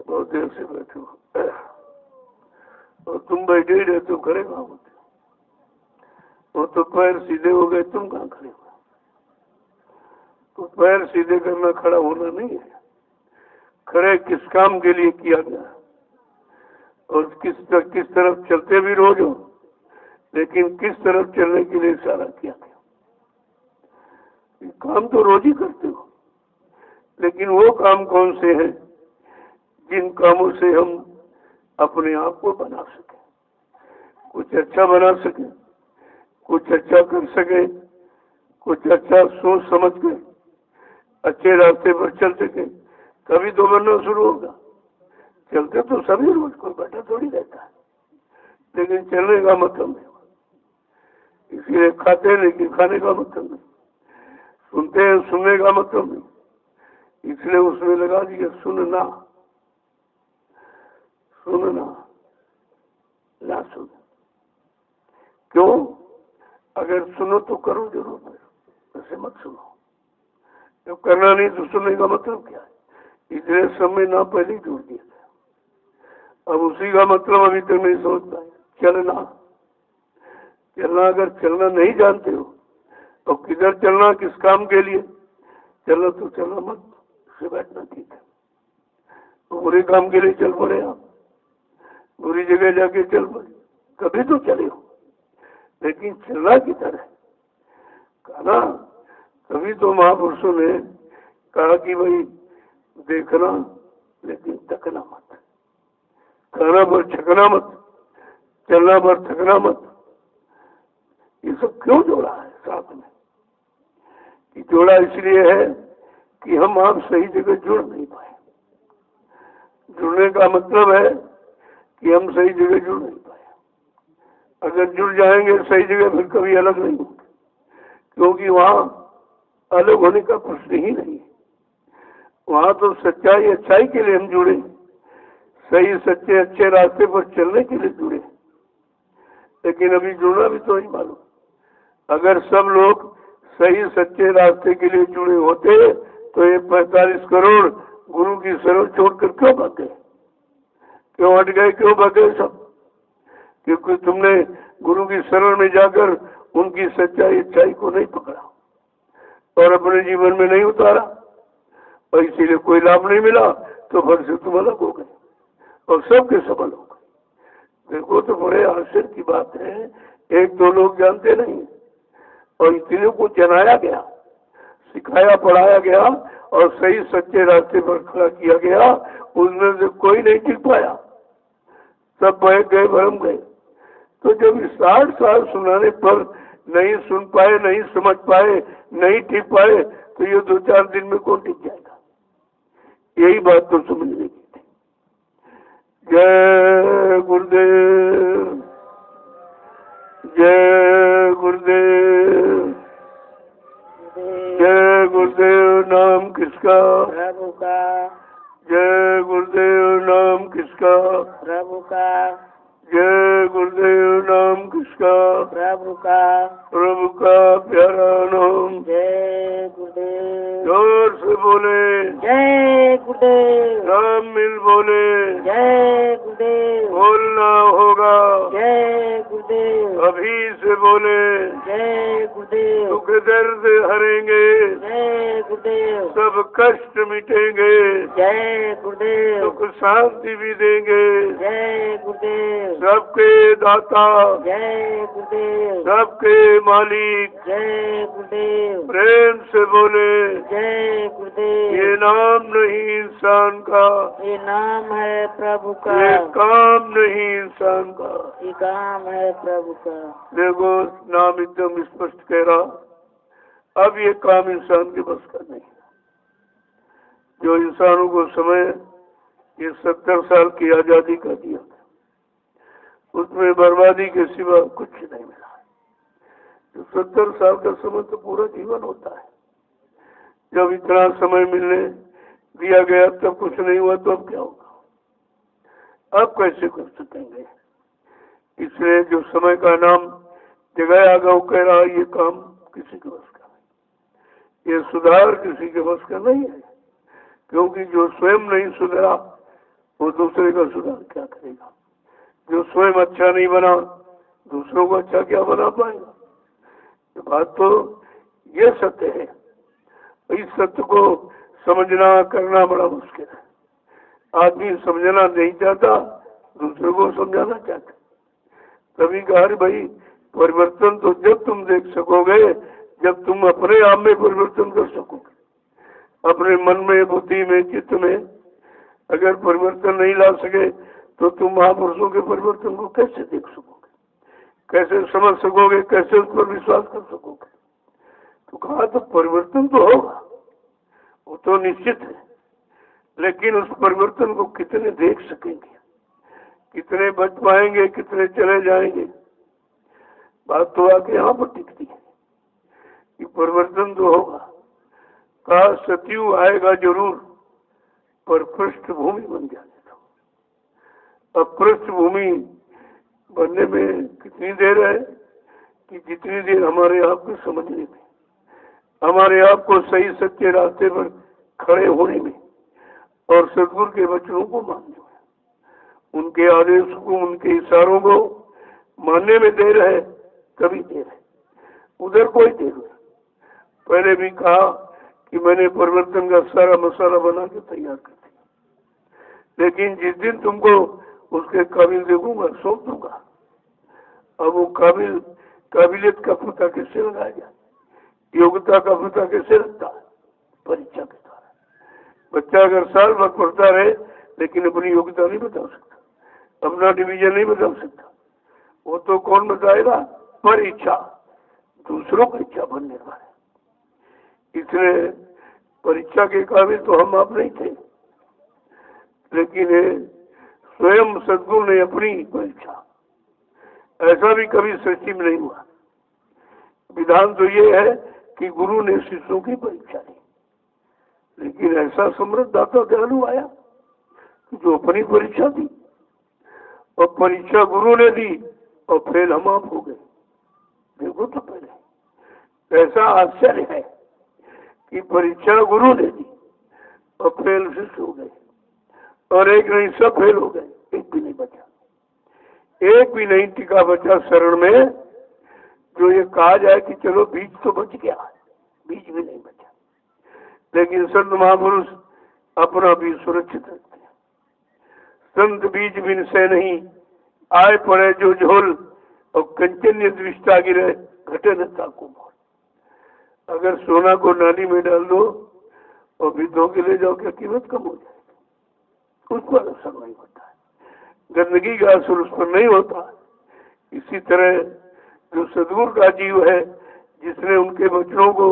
बहुत देर से बैठे हो और तुम बैठे ही रहते हो, खड़े कहाँ होते? वो तो पैर सीधे हो गए, तुम कहाँ खड़े हो? तो पैर सीधे करना खड़ा होना नहीं है। खड़े किस काम के लिए किया गया और किस तरफ चलते भी रोज हो, लेकिन किस तरफ चलने के लिए इशारा किया गया? काम तो रोज ही करते हो, लेकिन वो काम कौन से हैं जिन कामों से हम अपने आप को बना सके, कुछ अच्छा बना सके, कुछ अच्छा कर सके, कुछ अच्छा सोच समझ के अच्छे रास्ते पर चल सके, तभी तो बनना शुरू होगा। चलते तो सभी रोज, कोई बैठा थोड़ी रहता है, लेकिन चलने का मतलब नहीं। इसलिए खाते हैं लेकिन खाने का मतलब नहीं, सुनते हैं सुनने का मतलब नहीं, इसलिए उसमें लगा दिया सुनना, सुनना ना सुन। क्यों? अगर सुनो तो करो जरूर, ऐसे मत सुनो। जब करना नहीं तो सुनने का मतलब क्या है? इसलिए समय ना पहले जोड़ दिया गया। अब उसी का मतलब अभी तक नहीं समझ पाए। चलना, चलना, अगर चलना नहीं जानते हो तो किधर चलना, किस काम के लिए चलना? तो चलना मत, से बैठना ठीक है। तो बुरे काम के लिए चल पड़े आप, बुरी जगह जाके चल पड़े, कभी तो चले हो, लेकिन चलना किधर है? कहना, तभी तो महापुरुषों ने कहा कि भाई देखना लेकिन थकना मत, खाना पर छकना मत, चलना पर थकना मत। ये सब क्यों जोड़ा है साथ में? कि जोड़ा इसलिए है कि हम आप सही जगह जुड़ नहीं पाए। जुड़ने का मतलब है कि हम सही जगह जुड़ नहीं पाए। अगर जुड़ जाएंगे सही जगह फिर कभी अलग नहीं होंगे, क्योंकि वहाँ अलग होने का प्रश्न ही नहीं है। वहाँ तो सच्चाई अच्छाई के लिए हम जुड़े, सही सच्चे अच्छे रास्ते पर चलने के लिए जुड़े, लेकिन अभी जुड़ना भी तो नहीं मालूम। अगर सब लोग सही सच्चे रास्ते के लिए जुड़े होते तो ये 45 करोड़ गुरु की शरण छोड़कर क्यों भाग गए, क्यों हट गए, क्यों भाग गए सब? क्योंकि तुमने गुरु की शरण में जाकर उनकी सच्चाई अच्छाई को नहीं पकड़ा और अपने जीवन में नहीं उतारा, और इसीलिए कोई लाभ नहीं मिला, तो फिर से तुम अलग हो गए और सबके सफल हो गए। देखो तो बड़े आश्चर्य की बात है, एक दो लोग जानते नहीं और इतने को जनाया गया, सिखाया पढ़ाया गया और सही सच्चे रास्ते पर खड़ा किया गया, उसमें से कोई नहीं टिक पाया, सब बहक गए, भरम गए। तो जब 60 साल सुनाने पर नहीं सुन पाए, नहीं समझ पाए, नहीं टिक पाए, तो ये 2-4 दिन में कौन टिक जाएगा? यही बात तो समझने की थी। जय गुरुदेव, जय गुरुदेव, जय गुरुदेव। नाम किसका?
प्रभु का।
जय गुरुदेव। नाम किसका?
प्रभु का।
जय गुरुदेव। नाम किसका?
प्रभु का।
प्रभु का प्यारा नाम।
जय गुरुदेव।
जोर से बोले,
जय गुरुदेव।
नाम मिल बोले,
जय गुरुदेव।
बोलना होगा,
जय गुरुदेव।
अभी से बोले,
जय गुरुदेव।
दुख दर्द हरेंगे,
जय गुरुदेव।
सब कष्ट मिटेंगे,
जय गुरुदेव।
सुख शांति भी देंगे,
जय गुरुदेव।
सबके दाता,
जय गुरुदेव।
सबके मालिक।
जय गुरुदेव।
प्रेम से बोले,
जय गुरुदेव।
ये नाम नहीं इंसान का,
ये नाम है प्रभु का।
ये काम नहीं इंसान का।
ये काम है प्रभु का।
देखो, नाम एकदम स्पष्ट कह रहा। अब ये काम इंसान के बस का नहीं। जो इंसानों को समय ये 70 साल की आजादी का दिया, उसमें बर्बादी के सिवा कुछ नहीं मिला। तो 70 साल का समय तो पूरा जीवन होता है। जब इतना समय मिलने दिया गया तब कुछ नहीं हुआ, तो अब क्या होगा? अब कैसे कर सकेंगे? इसलिए जो समय का नाम जगह आगा वो कह रहा, ये काम किसी के बस का नहीं, ये सुधार किसी के बस का नहीं है। क्योंकि जो स्वयं नहीं सुधरा वो दूसरे का सुधार क्या करेगा? जो स्वयं अच्छा नहीं बना, दूसरों को अच्छा क्या बना पाएगा? ये बात तो ये सत्य है। इस सत्य को समझना करना बड़ा मुश्किल है। आदमी समझना नहीं चाहता, दूसरों को समझाना चाहता। तभी कहा, भाई परिवर्तन तो जब तुम देख सकोगे जब तुम अपने आप में परिवर्तन कर सकोगे। अपने मन में, बुद्धि में, चित्त में अगर परिवर्तन नहीं ला सके तो तुम महापुरुषों के परिवर्तन को कैसे देख सकोगे, कैसे समझ सकोगे, कैसे उस पर विश्वास कर सकोगे? तो कहा, तो परिवर्तन तो होगा, वो तो निश्चित है, लेकिन उस परिवर्तन को कितने देख सकेंगे, कितने बच पाएंगे, कितने चले जाएंगे? बात तो आके यहाँ पर टिकती है कि परिवर्तन तो होगा। कहा, सतयुग आएगा जरूर, पर पृष्ठभूमि बन जाने दो। अब पृष्ठभूमि बनने में कितनी देर है कि जितनी देर हमारे आप को समझने में, हमारे आप को सही सच्चे रास्ते पर खड़े होने में और सदगुरु के वचनों को मानने में, उनके आदेश को, उनके इशारों को मानने में देर है, कभी देर है। उधर कोई देर नहीं। पहले भी कहा कि मैंने परिवर्तन का सारा मसाला बना के तैयार कर दिया, लेकिन जिस दिन तुमको उसके काबिल देखूंगा, सौंप दूंगा। अब वो काबिलियत का पता कैसे लगाया जाए, योग्यता का पता कैसे लगता है? परीक्षा के द्वारा। बच्चा अगर साल भर पढ़ता रहे लेकिन अपनी योग्यता नहीं बता सकता, अपना डिवीजन नहीं बता सकता, वो तो कौन बताएगा? परीक्षा, दूसरों की इच्छा पर निर्भर है। इसलिए परीक्षा के काबिल तो हम आप नहीं थे, लेकिन स्वयं सदगुरु ने अपनी परीक्षा, ऐसा भी कभी सृष्टि में नहीं हुआ। विधान तो ये है कि गुरु ने शिष्यों की परीक्षा ली, लेकिन ऐसा समृद्ध दाता दयालु आया जो अपनी परीक्षा दी, और परीक्षा गुरु ने दी और फेल हम आप हो गए। देखो तो पहले ऐसा आश्चर्य है कि परीक्षा गुरु ने दी और फेल शिष्य हो गए, और एक नहीं सब फेल हो गए, एक भी नहीं बचा, एक भी नहीं टिका बचा शरण में। जो ये कहा जाए कि चलो बीज तो बच गया, बीज भी नहीं बचा। लेकिन संत महापुरुष अपना बीज सुरक्षित रखते हैं। संत बीज बिन से नहीं आए पड़े जो झोल, और कंचन्य दृष्टा गिरे घटे न ताको मोल। अगर सोना को नाली में डाल दो और वृद्धों के ले जाओ क्या कीमत कम हो जाएगी, उस पर असर नहीं होता है। गंदगी का असर उस पर नहीं होता। इसी तरह जो सद्गुरु का जीव है, जिसने उनके वचनों को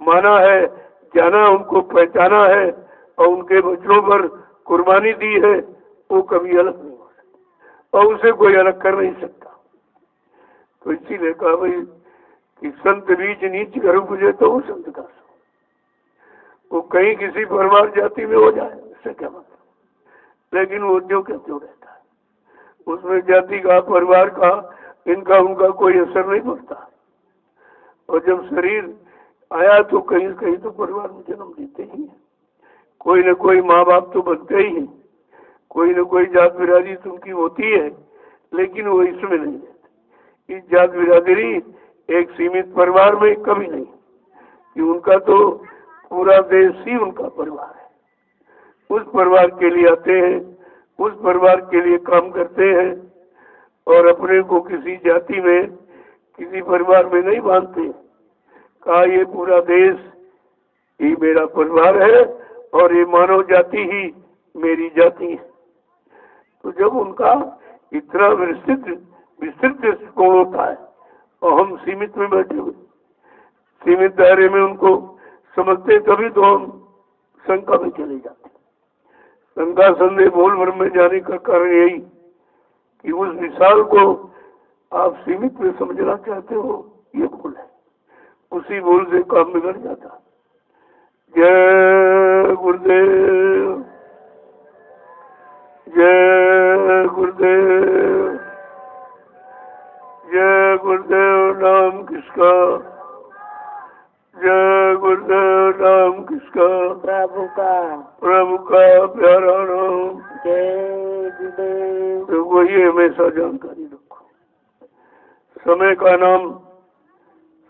माना है, जाना, उनको पहचाना है और उनके वचनों पर कुर्बानी दी है, वो कभी अलग नहीं हो सकता और उसे कोई अलग कर नहीं सकता। तो इसीलिए कहा भाई कि संत बीच नीच घर बुझे तो वो संत का सो, वो कहीं किसी परिवार जाति में हो जाए, इससे क्या मतलब, लेकिन वो जो क्या जो रहता है उसमें जाति का, परिवार का, इनका उनका कोई असर नहीं पड़ता। और जब शरीर आया तो कहीं कहीं तो परिवार में जन्म लेते ही है, कोई न कोई माँ बाप तो बनते ही हैं, कोई न कोई जात बिरादरी तो उनकी होती है, लेकिन वो इसमें नहीं रहते। इस जात बिरादरी एक सीमित परिवार में कभी नहीं, कि उनका तो पूरा देश ही उनका परिवार है। उस परिवार के लिए आते हैं, उस परिवार के लिए काम करते हैं और अपने को किसी जाति में, किसी परिवार में नहीं बांधते। कहा ये पूरा देश ही मेरा परिवार है और ये मानव जाति ही मेरी जाति है। तो जब उनका इतना विस्तृत दृष्टिकोण होता है और हम सीमित में बैठे हुए, सीमित दायरे में उनको समझते, तभी तो हम शंका में चले जाते। शंका संदेह बोल भर में जाने का कारण यही कि उस विशाल को आप सीमित में समझना चाहते हो, ये भूल है। उसी भूल से काम बिगड़ जाता। जय गुरुदेव, जय गुरुदेव, जय गुरुदेव। नाम किसका, जय गुरुदेव। नाम किसका,
प्रभु का,
प्रभु का प्यारा नाम।
जय गुरुदेव।
तो वही हमेशा जानकारी रखो। समय का नाम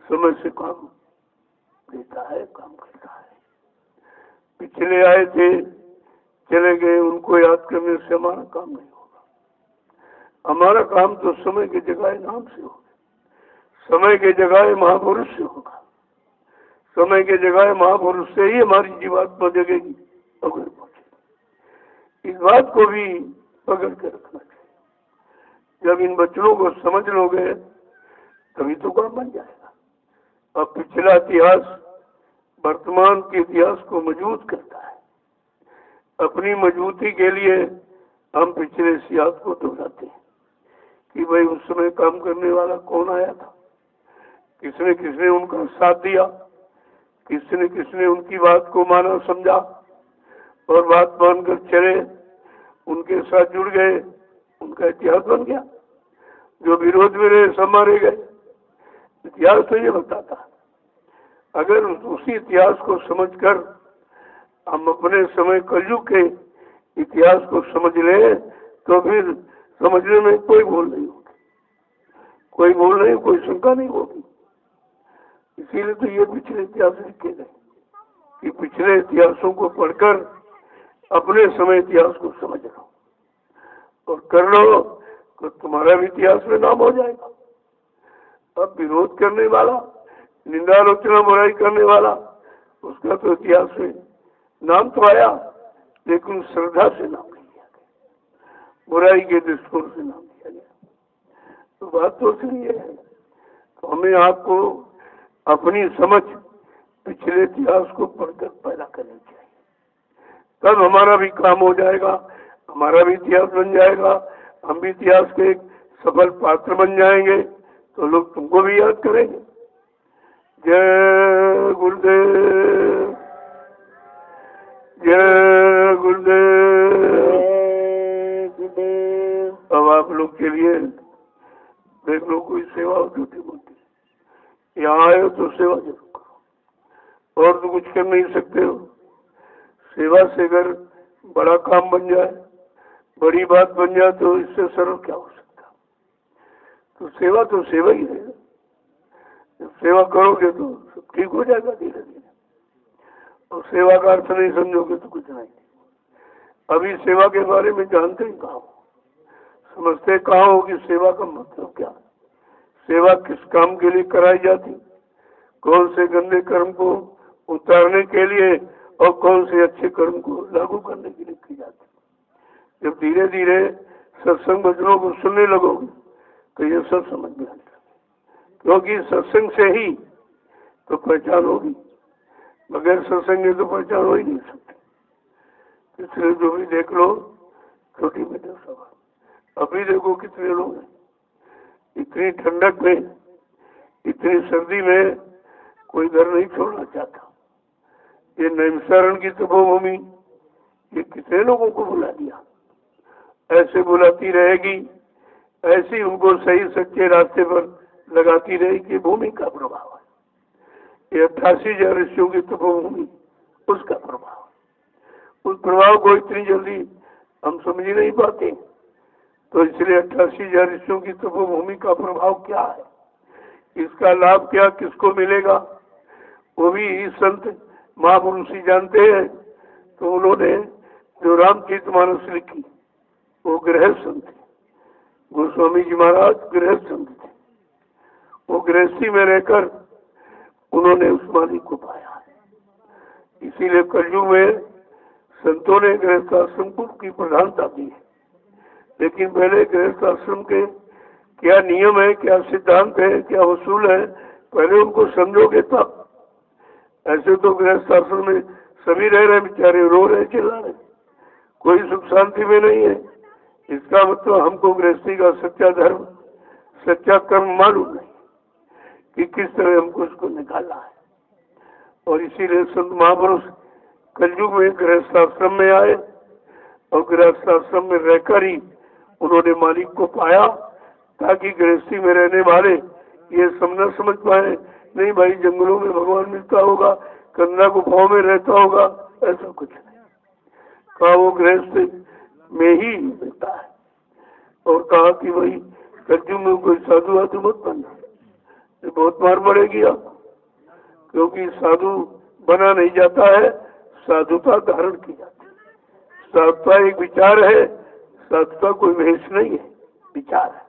समय से काम देता है, काम करता है। पिछले आए थे, चले गए, उनको याद करने से हमारा काम नहीं होगा। हमारा काम तो समय के जगह नाम से होगा, समय के जगह महापुरुष से होगा। समय के जगह महापुरुष से ही हमारी जीवात्मा जगेगी, अगर पहुंचेगी। इस बात को भी पकड़ के रखना चाहिए। जब इन बच्चों को समझ लोगे तभी तो काम बन जाएगा। अब पिछला इतिहास वर्तमान के इतिहास को मजबूत करता है। अपनी मजबूती के लिए हम पिछले इतिहास को दोहराते हैं कि भाई उस समय काम करने वाला कौन आया था, किसने किसने उनका साथ दिया, किसने किसने उनकी बात को माना, समझा और बात मानकर चले, उनके साथ जुड़ गए, उनका इतिहास बन गया। जो विरोध में रहे सब मारे गए। इतिहास तो ये बताता है। अगर उसी इतिहास को समझकर हम अपने समय कलयुग के इतिहास को समझ ले तो फिर समझने में कोई भूल नहीं होगी, कोई भूल नहीं, कोई शंका नहीं होगी। इसीलिए तो ये पिछले इतिहास लिखे गए कि पिछले इतिहासों को पढ़कर अपने समय इतिहास को समझ लो और कर लो तो तुम्हारा भी इतिहास में नाम हो जाएगा। अब विरोध करने वाला, निंदा आलोचना बुराई करने वाला, उसका तो इतिहास में नाम तो आया लेकिन श्रद्धा से नाम नहीं लिया गया, बुराई के दृष्टिकोण से नाम लिया गया। तो बात तो इसलिए है, तो हमें आपको अपनी समझ पिछले इतिहास को पढ़कर पैदा करनी चाहिए, तब हमारा भी काम हो जाएगा, हमारा भी इतिहास बन जाएगा, हम भी इतिहास के एक सफल पात्र बन जाएंगे, तो लोग तुमको भी याद करेंगे। जय गुरुदेव, जय गुरुदेव।
जय गुरुदेव।
अब आप लोग के लिए देख लो कोई सेवा होती बोलती, यहाँ आए हो तो सेवा जरूर करो, और तो कुछ कर नहीं सकते हो। सेवा से अगर बड़ा काम बन जाए, बड़ी बात बन जाए तो इससे सरल क्या हो सकता। तो सेवा ही है। जब सेवा करोगे तो सब ठीक हो जाएगा धीरे धीरे, और सेवा का अर्थ नहीं समझोगे तो कुछ नहीं। अभी सेवा के बारे में जानते ही कहाँ हो, समझते कहाँ हो कि सेवा का मतलब क्या, सेवा किस काम के लिए कराई जाती, कौन से गंदे कर्म को उतारने के लिए और कौन से अच्छे कर्म को लागू करने के लिए की जाती है। जब धीरे धीरे सत्संग वचनों को सुनने लगोगे तो ये सब समझ में आ जाएगा, क्योंकि सत्संग से ही तो पहचान होगी, बगैर सत्संग के तो पहचान हो ही नहीं सकती। इसलिए जो भी देख लो छोटी मोटी सवाल। अभी देखो कितने लोग हैं, इतनी ठंडक में, इतनी सर्दी में कोई घर नहीं छोड़ना चाहता। ये नैमिषारण्य की तपोभूमि ये कितने लोगों को बुला दिया, ऐसे बुलाती रहेगी, ऐसे उनको सही सच्चे रास्ते पर लगाती रहेगी। भूमि का प्रभाव है ये 88,000 ऋषियों की तपोभूमि, उसका प्रभाव। उस प्रभाव को इतनी जल्दी हम समझ नहीं पाते, तो इसलिए 88,000 ऋषियों की तपोभूमि का प्रभाव क्या है, इसका लाभ क्या किसको मिलेगा, वो भी संत महापुरुष ही जानते हैं। तो उन्होंने जो रामचरितमानस लिखी वो गृहस्थ संत थे, गोस्वामी जी महाराज गृहस्थ संत थे। वो गृहस्थी में रहकर उन्होंने उस मालिक को पाया। इसीलिए कलयुग में संतों ने गृहस्थ आश्रम की प्रधानता दी है। लेकिन पहले गृहस्थ आश्रम के क्या नियम है, क्या सिद्धांत है, क्या उसूल है, पहले उनको समझोगे तब। ऐसे तो गृहस्थ आश्रम में सभी रह रहे बेचारे, रो रहे चिल्ला रहे, कोई सुख शांति में नहीं है। इसका मतलब हमको गृहस्थी का सच्चा धर्म सच्चा कर्म मालूम नहीं कि किस तरह हमको उसको निकालना है। और इसीलिए संत महापुरुष कलयुग में गृहस्थ आश्रम में आए और गृहस्थ आश्रम में रहकर ही उन्होंने मालिक को पाया, ताकि गृहस्थी में रहने वाले ये न समझ पाए नहीं भाई जंगलों में भगवान मिलता होगा, कंधा गुफाओं में रहता होगा, ऐसा कुछ नहीं। कहा वो गृहस्थ में ही मिलता है। और कहा कि भाई कलयुग में कोई साधु वाधु मत बनना, ये बहुत मार पड़ेगी आप, क्योंकि साधु बना नहीं जाता है, साधुता धारण की जाती है। साधुता एक विचार है, साधुता कोई भेष नहीं है, विचार है।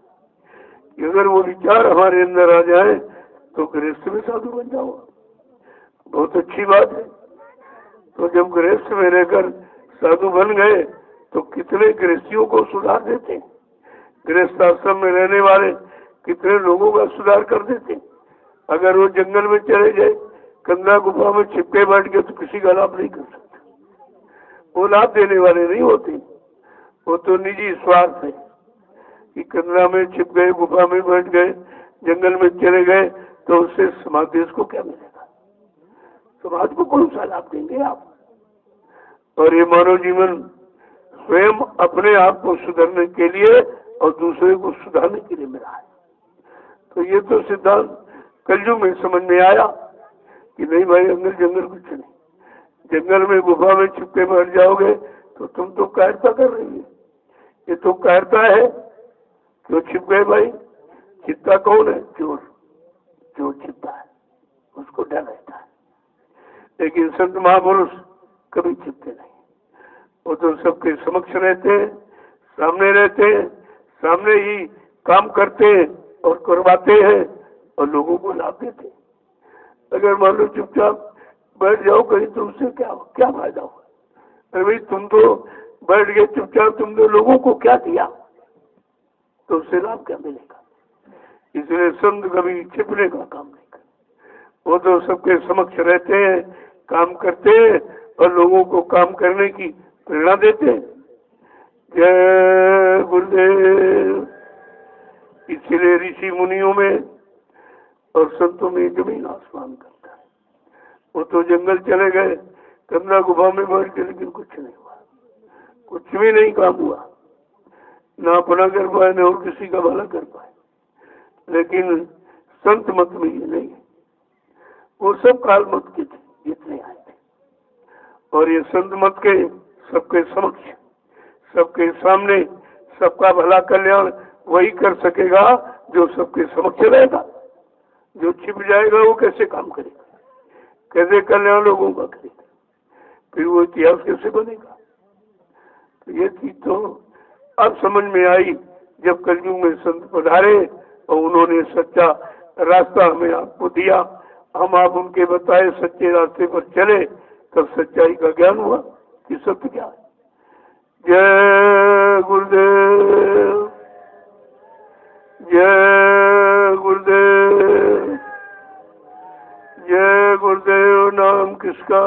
कि अगर वो विचार हमारे अंदर आ जाए तो गृहस्थ में साधु बन जाओगा, बहुत अच्छी बात है। तो जब गृहस्थ में रहकर साधु बन गए तो कितने गृहस्थियों को सुधार देते, गृहस्थ आश्रम में रहने वाले कितने लोगों का सुधार कर देते। अगर वो जंगल में चले जाए, कंधा गुफा में छिपके बैठ गए तो किसी का लाभ नहीं कर सकते, वो लाभ देने वाले नहीं होते। वो तो निजी स्वार्थ है कि कंधा में छिप गए, गुफा में बैठ गए, जंगल में चले गए, तो उससे समाज देश को क्या मिलेगा, समाज को कौन सा लाभ देंगे आप। और ये मानव जीवन स्वयं अपने आप को सुधारने के लिए और दूसरे को सुधारने के लिए मिला है। तो ये तो सिद्धांत कलयुग में समझ में आया कि नहीं भाई अंदर जंगल कुछ नहीं, जंगल में गुफा में छिपके बैठ जाओगे तो तुम तो कायरता कर रही है। ये तो कायरता है, क्यों छिप गए भाई, छिपता कौन है, चोर, चोर छिपता है, उसको डर रहता है। लेकिन संत महापुरुष कभी छिपते नहीं, वो तो सबके समक्ष रहते हैं, सामने रहते हैं, सामने ही काम करते हैं और करवाते हैं और लोगों को लाभ देते हैं। अगर मान लो चुपचाप बैठ जाओ कहीं तो उससे क्या फायदा होगा। अरे भाई तुम तो बैठ गए चुपचाप, तुमने लोगों को क्या दिया, तो उससे लाभ क्या मिलेगा। इसलिए संत कभी छिपने का काम नहीं करते, वो तो सबके समक्ष रहते हैं, काम करते हैं और लोगों को काम करने की प्रेरणा देते हैं। जय गुरुदेव। इसलिए ऋषि मुनियों में और संतों में जमीन आसमान करता है। वो तो जंगल चले गए, कंधा गुफा में बैठ के, लेकिन कुछ नहीं हुआ, कुछ भी नहीं काम हुआ, ना अपना कर पाए ना और किसी का भला कर पाए। लेकिन संत मत में ये नहीं है, वो सब काल मत के थे जितने आए थे, और ये संत मत के सबके समक्ष, सबके सामने, सबका भला कल्याण वही कर सकेगा जो सबके समक्ष रहेगा। जो छिप जाएगा वो कैसे काम करेगा, कैसे कल्याण लोगों का करेगा, फिर वो इतिहास कैसे बनेगा। तो ये चीज तो अब समझ में आई जब कलयुग में संत पधारे और उन्होंने सच्चा रास्ता हमें आपको दिया, हम आप उनके बताए सच्चे रास्ते पर चले तब सच्चाई का ज्ञान हुआ कि सत्य क्या है। जय गुरुदेव, जय गुरुदेव, जय गुरुदेव। नाम किसका,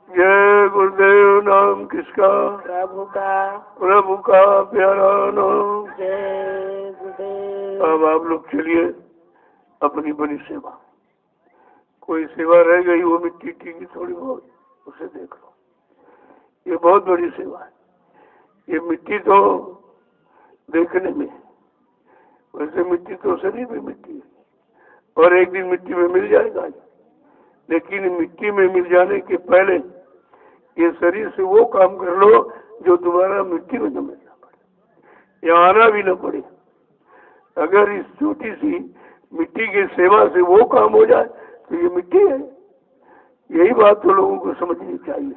जय गुरुदेव। नाम किसका,
प्रभु का,
प्रभु का प्यारा नाम।
जय गुरुदेव।
अब आप लोग चलिए अपनी बड़ी सेवा, कोई सेवा रह गई वो मिट्टी की थोड़ी बहुत, उसे देख लो। ये बहुत बड़ी सेवा है। ये मिट्टी तो देखने में, वैसे मिट्टी तो शरीर में मिट्टी है और एक दिन मिट्टी में मिल जाएगा, लेकिन मिट्टी में मिल जाने के पहले ये शरीर से वो काम कर लो जो दोबारा मिट्टी में न मिलना पड़े या आना भी न पड़े। अगर इस छोटी सी मिट्टी की सेवा से वो काम हो जाए तो ये मिट्टी है। यही बात तो लोगों को समझनी चाहिए।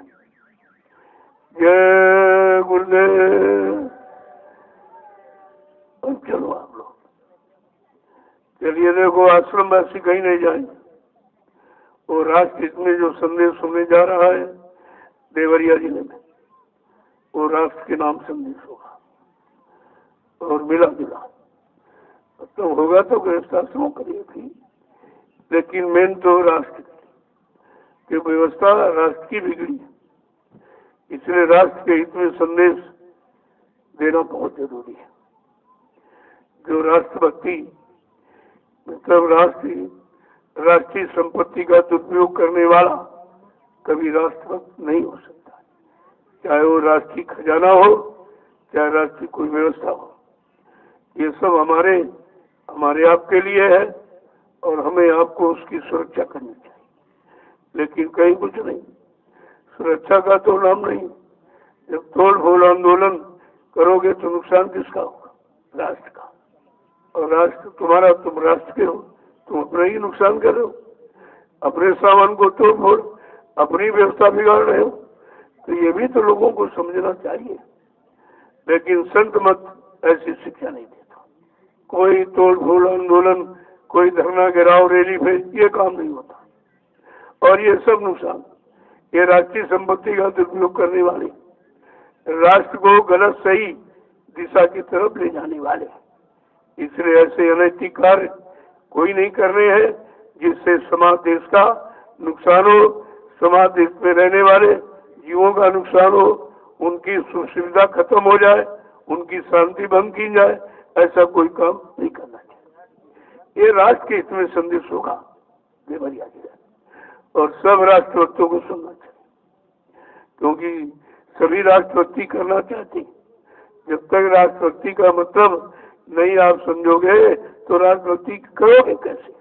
जय गुरुदेव। अब चलो आप लोग चलिए, देखो आश्रम वासी कहीं नहीं जाएंगे। वो राष्ट्रहित में जो संदेश होने जा रहा है देवरिया जिले में, वो राष्ट्र के नाम संदेश होगा और मिला जुला तो होगा तो गृहस्थाश्रमों के लिए भी, लेकिन मेन तो राष्ट्र की व्यवस्था राष्ट्र की बिगड़ी है। इसलिए राष्ट्र के हित में संदेश देना बहुत जरूरी है। जो राष्ट्रभक्ति मतलब राष्ट्रीय संपत्ति का दुरुपयोग करने वाला कभी राष्ट्रभक्त नहीं हो सकता, चाहे वो राष्ट्रीय खजाना हो चाहे राष्ट्रीय कोई व्यवस्था हो। ये सब हमारे आपके लिए है और हमें आपको उसकी सुरक्षा करनी चाहिए, लेकिन कहीं कुछ नहीं। सुरक्षा का तो नाम नहीं। जब तोड़ फोड़ आंदोलन करोगे तो नुकसान किसका होगा, राष्ट्र का। और राष्ट्र तुम्हारा, तुम राष्ट्र के हो, तुम अपना ही नुकसान कर रहे हो। अपने सामान को तोड़ फोड़ अपनी व्यवस्था बिगाड़ रहे हो, तो ये भी तो लोगों को समझना चाहिए। लेकिन संत मत ऐसी शिक्षा नहीं देता। कोई तोड़ फोड़ आंदोलन, कोई धरना गिराव रैली पे ये काम नहीं होता। और ये सब नुकसान ये राष्ट्रीय संपत्ति का दुरुपयोग करने वाले, राष्ट्र को गलत सही दिशा की तरफ ले जाने वाले, इसलिए ऐसे अनैतिक कार्य कोई नहीं करने हैं जिससे समाज देश का नुकसान हो, समाज देश में रहने वाले जीवों का नुकसान हो, उनकी सुविधा खत्म हो जाए, उनकी शांति भंग की जाए। ऐसा कोई काम नहीं करना चाहिए। ये राष्ट्र के हित में संदेश होगा देवरिया जी, और सब राष्ट्रभक्तों को सुनना चाहिए, क्योंकि सभी राष्ट्रभक्ति करना चाहते। जब तक राष्ट्रभक्ति का मतलब नहीं आप समझोगे तो राष्ट्रभक्ति करोगे कैसे?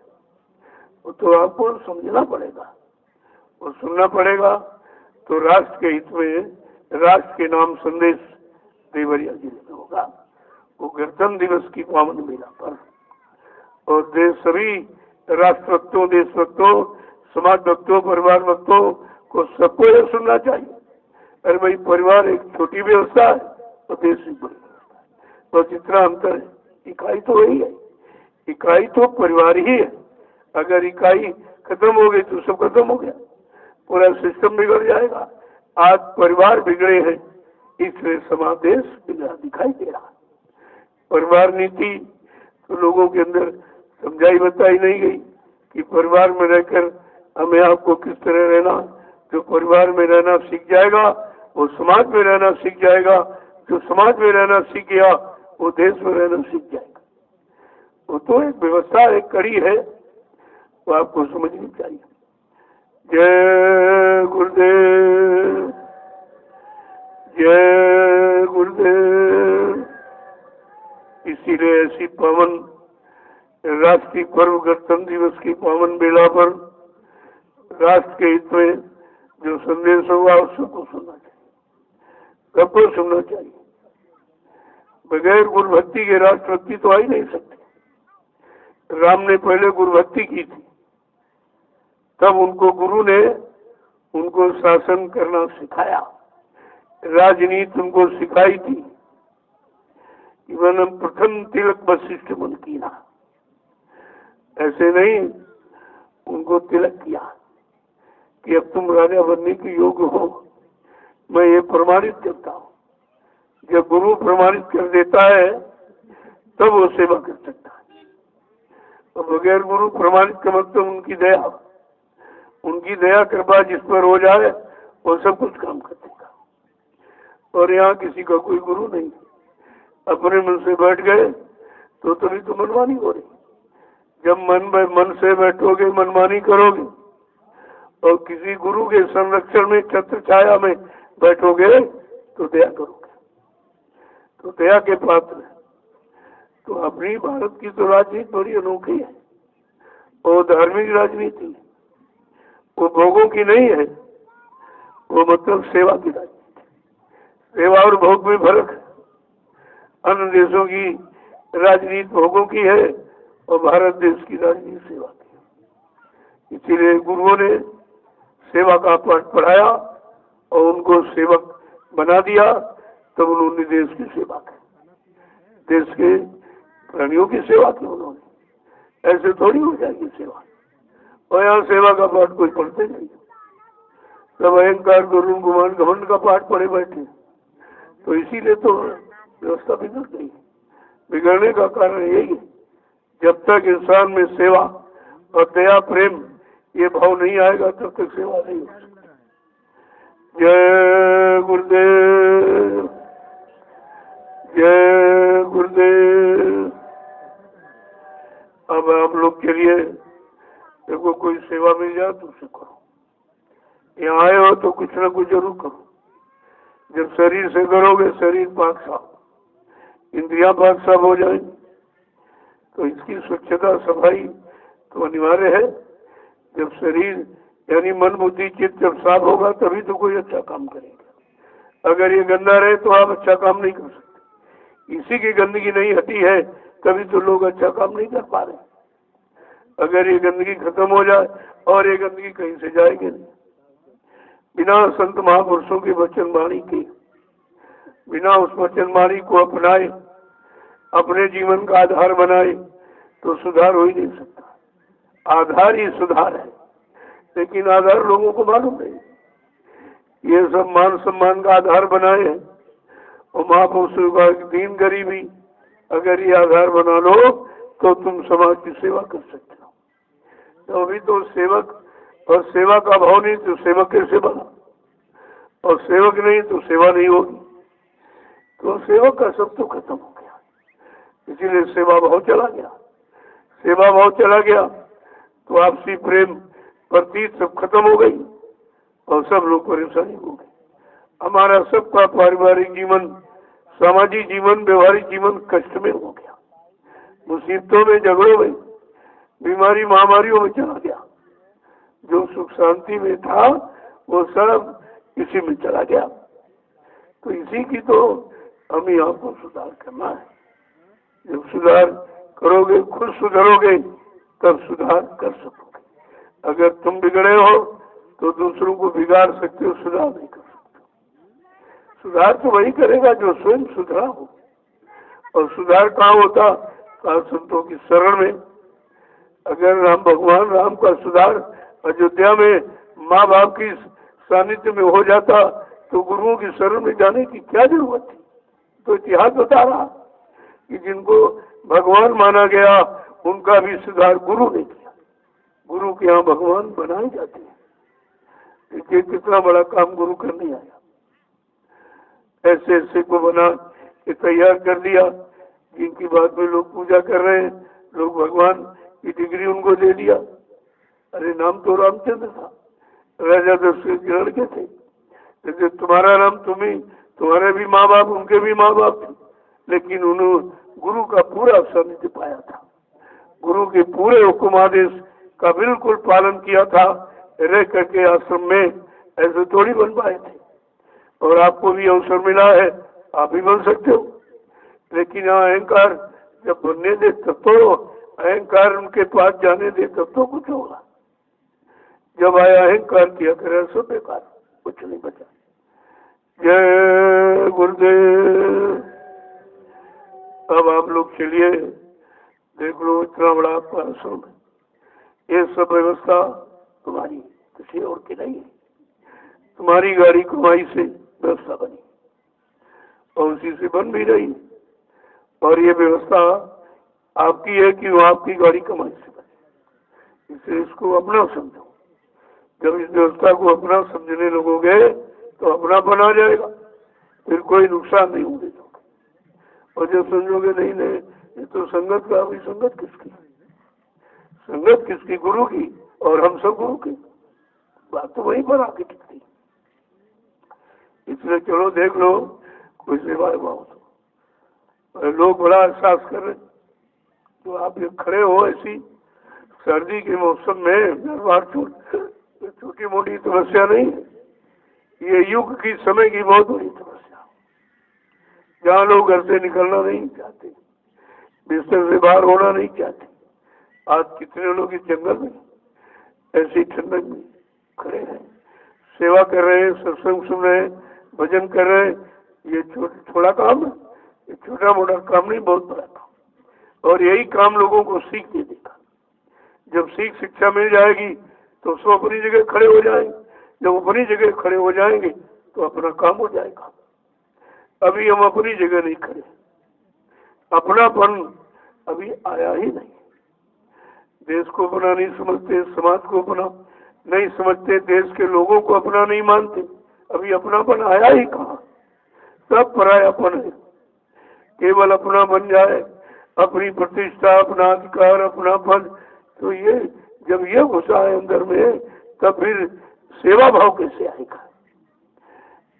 वो तो आपको समझना पड़ेगा और सुनना पड़ेगा। तो राष्ट्र के हित में राष्ट्र के नाम संदेश देवरिया जिले में होगा। वो गणतंत्र दिवस की पावन मेला पर, और सभी राष्ट्रभक्तों, देशभक्तों, समाज भक्तों, परिवार भक्तों को सबको यह सुनना चाहिए। अरे भाई, परिवार एक छोटी व्यवस्था है और देश एक बड़ी व्यवस्था है, बस इतना अंतर है। इकाई तो वही है, इकाई तो परिवार ही है। अगर इकाई खत्म हो गई तो सब खत्म हो गया, पूरा सिस्टम बिगड़ जाएगा। आज परिवार बिगड़े हैं, इसलिए समाज देश बिगड़ा दिखाई दे रहा है। परिवार नीति तो लोगों के अंदर समझाई बताई नहीं गई कि परिवार में रहकर हमें आपको किस तरह रहना। जो परिवार में रहना सीख जाएगा वो समाज में रहना सीख जाएगा, जो समाज में रहना सीख गया वो देश में रहना सीख जाएगा। वो तो एक व्यवस्था, एक कड़ी है, वो आपको समझनी चाहिए। जय गुरुदेव, जय गुरुदेव। इसीलिए ऐसी पावन राष्ट्रीय पर्व गणतंत्र दिवस की पावन बेला पर राष्ट्र के हित में जो संदेश होगा उस सबको सुनना चाहिए, सबको सुनना चाहिए। बगैर गुरु भक्ति के राष्ट्रभक्ति तो आ ही नहीं सकती। राम ने पहले गुरु भक्ति की थी, तब उनको गुरु ने उनको शासन करना सिखाया, राजनीति उनको सिखाई थी। इवन प्रथम तिलक वशिष्ठ मन कीना, ऐसे नहीं उनको तिलक किया। कि अब तुम राजा बनने के योग्य हो, मैं ये प्रमाणित करता हूँ। जब गुरु प्रमाणित कर देता है तब वो सेवा कर सकता है। तो बगैर गुरु प्रमाणित का मतलब उनकी दया कृपा जिस पर हो जाए वो सब कुछ काम कर देगा। और यहाँ किसी का कोई गुरु नहीं, अपने मन से बैठ गए तो तभी तो मनमानी हो रही। जब मन से बैठोगे, मनमानी करोगे और किसी गुरु के संरक्षण में छत्र छाया में बैठोगे तो दया करोगे, तो दया के पात्र। तो अपनी भारत की तो राजनीति बड़ी अनोखी है, वो धार्मिक राजनीति है, वो भोगों की नहीं है, वो मतलब सेवा की राजनीति। सेवा और भोग में फर्क है। अन्य देशों की राजनीति भोगों की है और भारत देश की राजनीति सेवा की है। इसीलिए गुरुओं ने सेवा का पाठ पढ़ाया और उनको सेवक बना दिया, तब उन्होंने देश की सेवा की, देश के प्राणियों की सेवा की उन्होंने। ऐसे थोड़ी हो जाएगी सेवा। और यहाँ सेवा का पाठ कोई पढ़ते नहीं, सब अहंकार गुरु गुमान घमंड का पाठ पढ़े बैठे। तो इसीलिए तो व्यवस्था बिगड़ गई। बिगड़ने का कारण यही है, जब तक इंसान में सेवा और दया प्रेम ये भाव नहीं आएगा तब तक सेवा नहीं हो सकती। जय गुरुदेव, जय गुरुदेव। अब आप लोग के लिए देखो, कोई सेवा मिल जाए तो उसे करो। यहाँ आए हो तो कुछ ना कुछ जरूर करो। जब शरीर से करोगे शरीर पाक साफ, इंद्रियां पाक साफ हो जाएंगी। तो इसकी स्वच्छता सफाई तो अनिवार्य है। जब शरीर यानी मन बुद्धि चित्त जब साफ होगा तभी तो कोई अच्छा काम करेगा। अगर ये गंदा रहे तो आप अच्छा काम नहीं कर सकते। इसी की गंदगी नहीं हटी है तभी तो लोग अच्छा काम नहीं कर पा रहे। अगर ये गंदगी खत्म हो जाए, और ये गंदगी कहीं से जाएगी नहीं। बिना संत महापुरुषों की वचन वाणी के, बिना उस वचन वाणी को अपनाए, अपने जीवन का आधार बनाए तो सुधार हो ही नहीं सकता। आधार ही सुधार है, लेकिन आधार लोगों को मालूम नहीं। ये सब मान सम्मान का आधार बनाए हैं और महापुरुषों का दीन गरीबी, अगर ये आधार बना लो तो तुम समाज की सेवा कर सकते हो। तो अभी तो सेवक और सेवा का भाव नहीं तो सेवक कैसे बना, और सेवक नहीं तो सेवा नहीं होगी। तो सेवक का सब तो खत्म हो गया, इसीलिए सेवा भाव चला गया। सेवा भाव चला गया तो आपसी प्रेम प्रतीत सब खत्म हो गई और सब लोग परेशानी हो गई। हमारा सबका पारिवारिक जीवन, सामाजिक जीवन, व्यवहारिक जीवन कष्ट में हो गया, मुसीबतों में, झगड़ों में, बीमारी महामारियों में चला गया। जो सुख शांति में था वो सब इसी में चला गया। तो इसी की तो हमें आपको सुधार करना है। जब सुधार करोगे, खुद सुधरोगे, तब सुधार कर सकोगे। अगर तुम बिगड़े हो तो दूसरों को बिगाड़ सकते हो, सुधार नहीं कर सकते। सुधार तो वही करेगा जो स्वयं सुधरा हो। और सुधार कहाँ होता? संतों की शरण में। अगर भगवान राम का सुधार अयोध्या में माँ बाप की सानिध्य में हो जाता तो गुरुओं की शरण में जाने की क्या जरूरत थी? तो इतिहास बता रहा कि जिनको भगवान माना गया उनका भी सुधार गुरु ने किया। गुरु के यहाँ भगवान बनाए जाते हैं। देखिए कितना बड़ा काम गुरु करने आया। ऐसे ऐसे को बना के तैयार कर दिया जिनकी बात में लोग पूजा कर रहे हैं। लोग भगवान की डिग्री उनको दे दिया। अरे नाम तो रामचंद्र था, राजा दशरथ के लड़के थे। जैसे तुम्हारा नाम तुम्हारे भी माँ बाप, उनके भी माँ बाप थे, लेकिन उन्होंने गुरु का पूरा सानिध्य पाया था। गुरु के पूरे हुक्म आदेश का बिल्कुल पालन किया था। रह करके आश्रम में ऐसे थोड़ी बन पाए थे। और आपको भी अवसर मिला है, आप भी बन सकते हो। लेकिन यहाँ अहंकार जब बनने दे तब तो, अहंकार उनके पास जाने दे तब तो कुछ होगा। जब आया अहंकार किया करे सब बेकार, कुछ नहीं बचा। जय गुरुदेव। अब आप लोग चलिए, देख लो इतना बड़ा आपका आश्रम है, ये सब व्यवस्था तुम्हारी। किसी और की नहीं है। तुम्हारी गाड़ी कमाई से व्यवस्था बनी और उसी से बन भी रही, और ये व्यवस्था आपकी है कि वो आपकी गाड़ी कमाई से बने। इसलिए इसको अपना समझो। जब इस व्यवस्था को अपना समझने लगोगे तो अपना बना जाएगा, फिर कोई नुकसान नहीं होने दोगे। और जब समझोगे नहीं नहीं ये तो संगत का, अभी संगत किसकी, संगत किसकी, गुरु की, और हम सब गुरु की, बात तो वहीं पर आके टिकती। इसलिए चलो देख लो कोई सेवा भाव तो लोग बड़ा एहसास कर रहे। तो आप ये खड़े हो ऐसी सर्दी के मौसम में, घर बार छोटी मोटी समस्या नहीं है, ये युग की समय की बहुत बड़ी समस्या, जहाँ लोग घर से निकलना नहीं चाहते, बिस्तर से बाहर होना नहीं चाहते। आज कितने लोग इस जंगल में ऐसी ठंडक में खड़े हैं, सेवा कर रहे हैं, सत्संग सुन रहे हैं, भजन कर रहे हैं। ये थोड़ा काम है, ये छोटा मोटा काम नहीं, बहुत बड़ा काम। और यही काम लोगों को सीख दे देगा। जब सीख शिक्षा मिल जाएगी तो सब अपनी जगह खड़े हो जाएंगे। जब अपनी जगह खड़े हो जाएंगे तो अपना काम हो जाएगा। अभी हम अपनी जगह नहीं खड़े, अपनापन अभी आया ही नहीं। देश को अपना नहीं समझते, समाज को अपना नहीं समझते, देश के लोगों को अपना नहीं मानते। अभी अपनापन आया ही कहाँ, सब परायापन है। केवल अपना बन जाए, अपनी प्रतिष्ठा, अपना अधिकार, अपना पद, तो ये जब ये घुसा है अंदर में तब फिर सेवा भाव कैसे आएगा।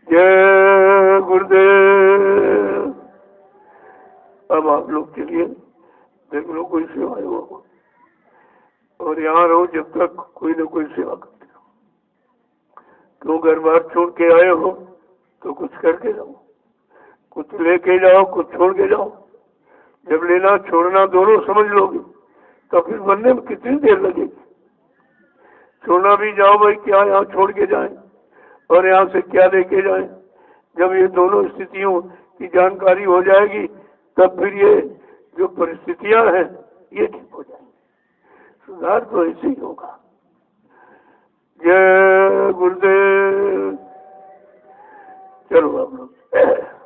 जय गुरुदेव। अब आप लोग के लिए देख लो कोई सेवा हो, और यहाँ रहो जब तक कोई न कोई सेवा करते रहो। क्यों घर बार छोड़ के आए हो तो कुछ करके जाओ, कुछ लेके जाओ, कुछ छोड़ के जाओ। जब लेना छोड़ना दोनों समझ लोगे तो फिर बनने में कितनी देर लगेगी। छोड़ना भी जाओ भाई, क्या यहाँ छोड़ के जाएं और यहाँ से क्या लेके जाएं। जब ये दोनों स्थितियों की जानकारी हो जाएगी तब फिर ये जो परिस्थितियां हैं ये ठीक हो जाएंगी। सुधार तो ऐसे ही होगा। जय गुरुदेव। चलो आप लोग